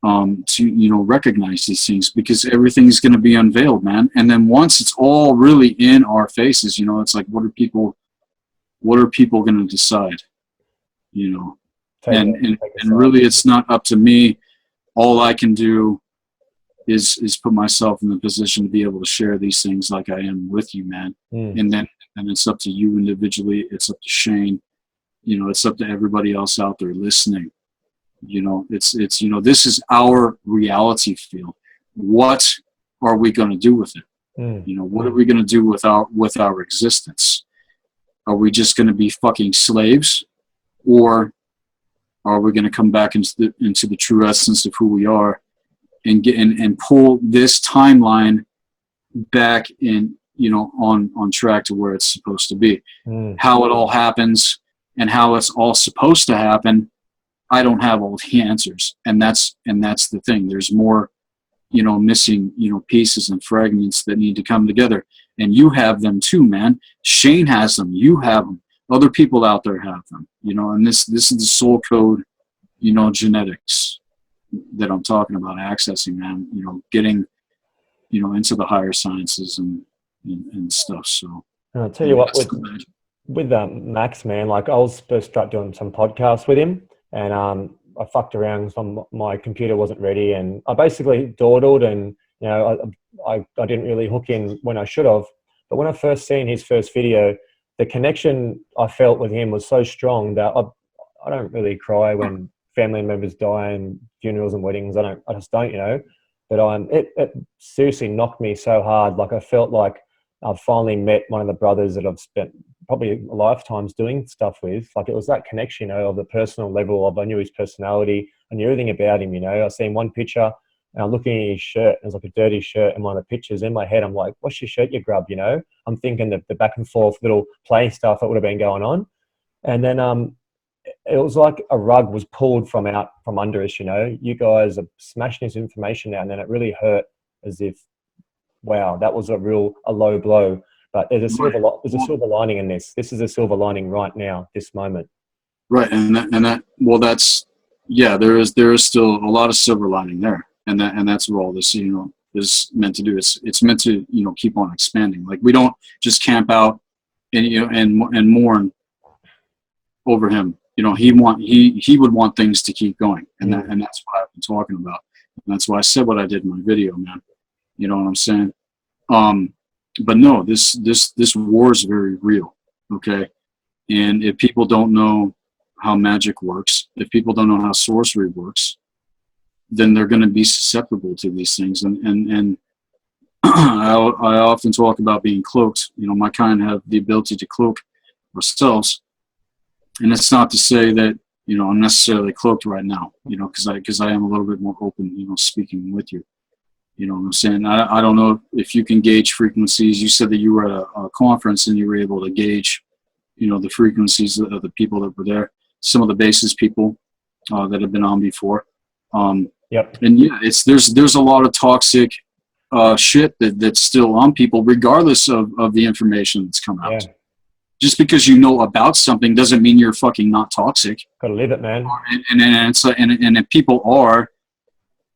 to, you know, recognize these things, because everything's going to be unveiled, man. And then once it's all really in our faces, you know, it's like, what are people going to decide, you know? And really, it's not up to me. All I can do is put myself in the position to be able to share these things like I am with you, man. And then it's up to you individually. It's up to Shayne. You know, it's up to everybody else out there listening You know, it's you know, this is our reality field. What are we going to do with it? You know, what are we going to do with our existence? Are we just going to be fucking slaves, or are we going to come back into the true essence of who we are, and get and pull this timeline back in, you know, on track to where it's supposed to be? How it all happens and how it's all supposed to happen, I don't have all the answers, and that's the thing. There's more, you know, missing, you know, pieces and fragments that need to come together, and you have them too, man. Shayne has them, you have them, other people out there have them, you know, and this is the soul code, you know, genetics that I'm talking about accessing, man, you know, getting, you know, into the higher sciences and stuff. So I'll tell you what, with Max, man, like I was supposed to start doing some podcasts with him, and I fucked around. My computer wasn't ready, and I basically dawdled, and you know, I didn't really hook in when I should have. But when I first seen his first video, the connection I felt with him was so strong that I don't really cry when family members die and funerals and weddings. I just don't, you know. But it seriously knocked me so hard. Like I felt like I've finally met one of the brothers that I've spent probably lifetimes doing stuff with. Like it was that connection, you know, of the personal level of, I knew his personality, I knew everything about him, you know. I seen one picture and I'm looking at his shirt, and it was like a dirty shirt in one of the pictures. In my head, I'm like, what's your shirt, you grub, you know? I'm thinking the back and forth little play stuff that would have been going on. And then it was like a rug was pulled from under us, you know. You guys are smashing this information out, and then it really hurt, as if, wow, that was a low blow. But there's a silver lining in this. This is a silver lining right now, this moment. Right, that's there is still a lot of silver lining there, and that's what all this, you know, is meant to do. It's meant to, you know, keep on expanding. Like we don't just camp out and, you know, and mourn over him. You know, he would want things to keep going, and that's what I've been talking about. And that's why I said what I did in my video, man. You know what I'm saying? But no, this war is very real, okay? And if people don't know how magic works, if people don't know how sorcery works, then they're going to be susceptible to these things. And I often talk about being cloaked. You know, my kind have the ability to cloak ourselves. And it's not to say that, you know, I'm necessarily cloaked right now, you know, because I am a little bit more open, you know, speaking with you. You know what I'm saying? I don't know if you can gauge frequencies. You said that you were at a conference and you were able to gauge, you know, the frequencies of the people that were there. Some of the basis people that have been on before. Yep. And yeah, there's a lot of toxic shit that's still on people, regardless of the information that's come out. Yeah. Just because you know about something doesn't mean you're fucking not toxic. Gotta live it, man. And if people are,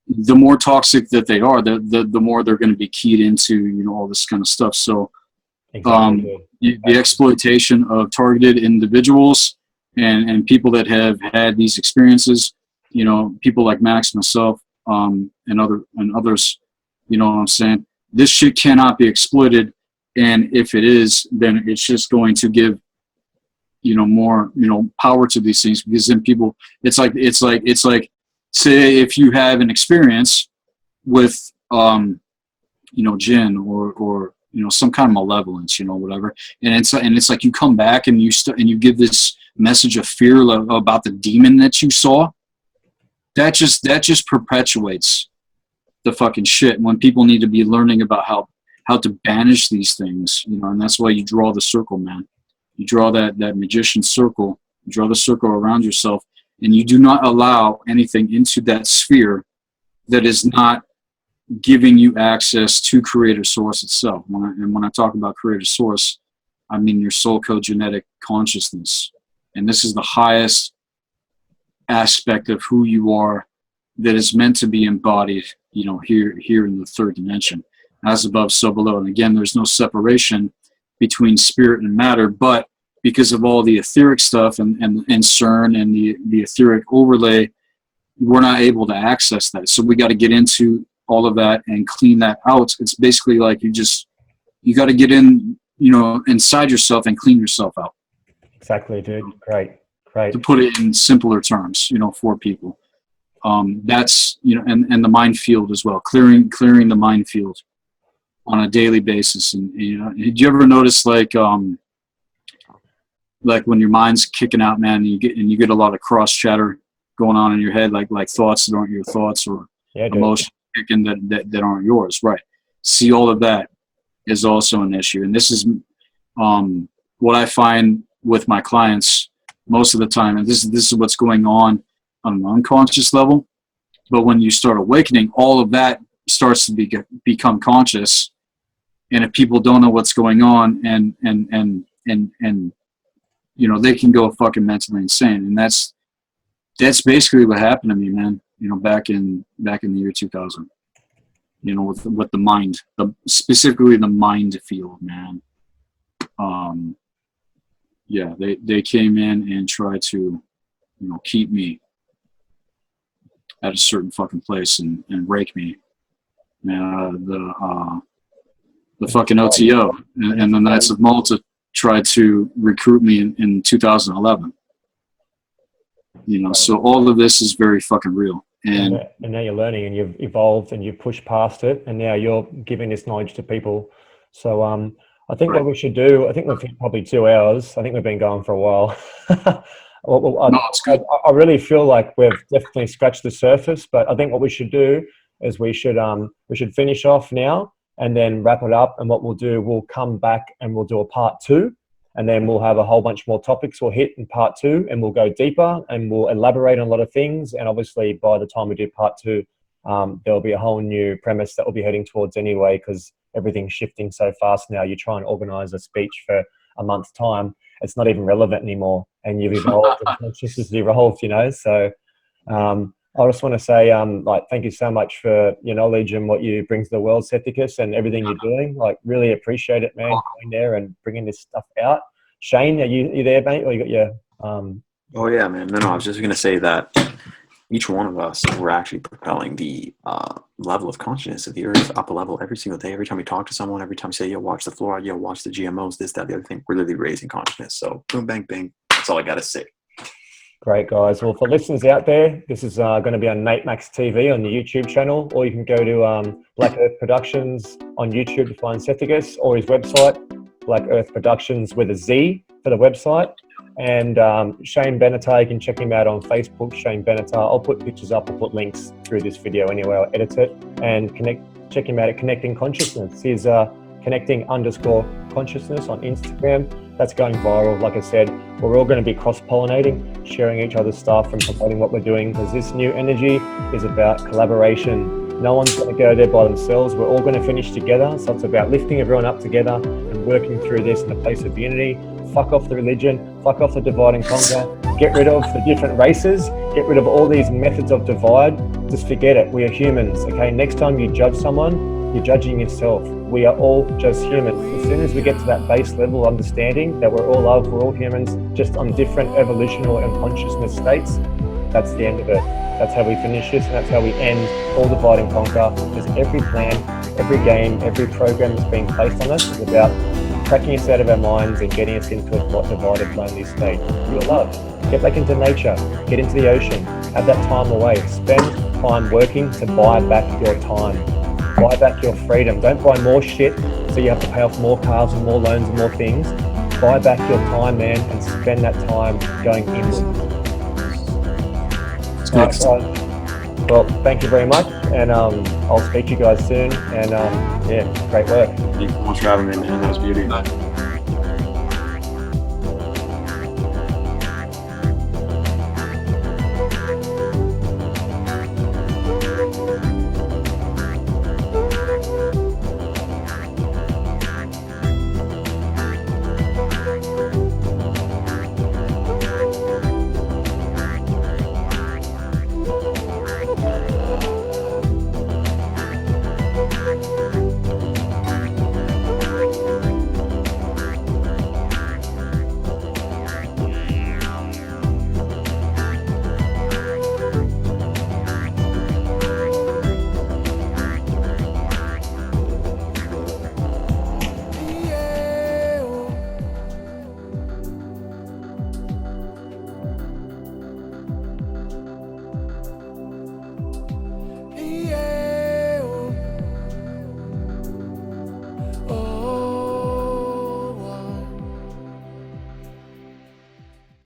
the more toxic that they are, the more they're going to be keyed into, you know, all this kind of stuff. So exactly. The exploitation of targeted individuals and people that have had these experiences, you know, people like Max, myself, and others, you know what I'm saying? This shit cannot be exploited. And if it is, then it's just going to give, you know, more, you know, power to these things, because then people, it's like, say if you have an experience with, you know, jinn or, you know, some kind of malevolence, you know, whatever. And it's like you come back and you give this message of fear about the demon that you saw. That just perpetuates the fucking shit when people need to be learning about how to banish these things, you know. And that's why you draw the circle, man. You draw that magician circle, you draw the circle around yourself, and you do not allow anything into that sphere that is not giving you access to creator source itself. When I talk about creator source, I mean your soul code genetic consciousness. And this is the highest aspect of who you are that is meant to be embodied, you know, here in the third dimension. As above, so below. And again, there's no separation between spirit and matter, but because of all the etheric stuff and CERN and the etheric overlay, we're not able to access that. So we got to get into all of that and clean that out. It's basically like you got to get in, you know, inside yourself and clean yourself out. Exactly, dude. Great. To put it in simpler terms, you know, for people. That's, you know, and the mind field as well, clearing the mind field on a daily basis. And, you know, did you ever notice like when your mind's kicking out, man, you get a lot of cross chatter going on in your head, like thoughts that aren't your thoughts, or emotions kicking that aren't yours, right? See, all of that is also an issue. And this is what I find with my clients most of the time, and this is what's going on an unconscious level. But when you start awakening, all of that starts to become conscious. And if people don't know what's going on, and you know, they can go fucking mentally insane. And that's basically what happened to me, man. You know, back in the year 2000. You know, with the mind, specifically the mind field, man. Yeah, they came in and tried to, you know, keep me at a certain fucking place and rake me. The fucking OTO and the Knights of Malta tried to recruit me in 2011. You know, so all of this is very fucking real. And now you're learning, and you've evolved, and you've pushed past it, and now you're giving this knowledge to people. So I think what we should do, I think we've hit probably 2 hours. I think we've been going for a while. No, it's good. I really feel like we've definitely scratched the surface, but I think what we should do is we should finish off now and then wrap it up. And what we'll do, we'll come back and we'll do a part 2. And then we'll have a whole bunch more topics we'll hit in part 2, and we'll go deeper and we'll elaborate on a lot of things. And obviously by the time we do part 2, there'll be a whole new premise that we'll be heading towards anyway, because everything's shifting so fast now. You try and organize a speech for a month's time, it's not even relevant anymore. And you've evolved, and consciousness has evolved, you know. So I just want to say, like, thank you so much for your knowledge and what you bring to the world, Sethikus, and everything you're doing. Like, really appreciate it, man, going there and bringing this stuff out. Shayne, are you there, mate? Or you got your... Oh, yeah, man. No, I was just going to say that each one of us, we're actually propelling the level of consciousness of the earth up a level every single day. Every time we talk to someone, every time we say, yo, watch the fluoride, yo, watch the GMOs, this, that, the other thing, we're literally raising consciousness. So boom, bang, bang. That's all I got to say. Great, guys. Well, for listeners out there, this is going to be on Nate Max TV on the YouTube channel, or you can go to Black Earth Productions on YouTube to find Sethikus, or his website, Black Earth Productions with a Z for the website. And Shayne Benattar, you can check him out on Facebook, Shayne Benattar. I'll put pictures up, I'll put links through this video anyway, I'll edit it. And check him out at Connecting Consciousness. He's connecting_consciousness on Instagram. That's going viral. Like I said, we're all going to be cross-pollinating, sharing each other's stuff and promoting what we're doing, because this new energy is about collaboration. No one's going to go there by themselves. We're all going to finish together. So it's about lifting everyone up together and working through this in a place of unity. Fuck off the religion, fuck off the divide and conquer, get rid of the different races, get rid of all these methods of divide. Just forget it. We are humans, okay? Next time you judge someone, you're judging yourself. We are all just humans. As soon as we get to that base level understanding that we're all love, we're all humans, just on different evolutional and consciousness states, that's the end of it. That's how we finish this, and that's how we end all divide and conquer. Because every plan, every game, every program that's being placed on us is about cracking us out of our minds and getting us into a divided, lonely state. Your love. Get back into nature. Get into the ocean. Have that time away. Spend time working to buy back your time. Buy back your freedom. Don't buy more shit so you have to pay off more cars and more loans and more things. Buy back your time, man, and spend that time going inward. Well, thank you very much, and I'll speak to you guys soon. And yeah, great work. Thank you so much for having me, man. That was beautiful.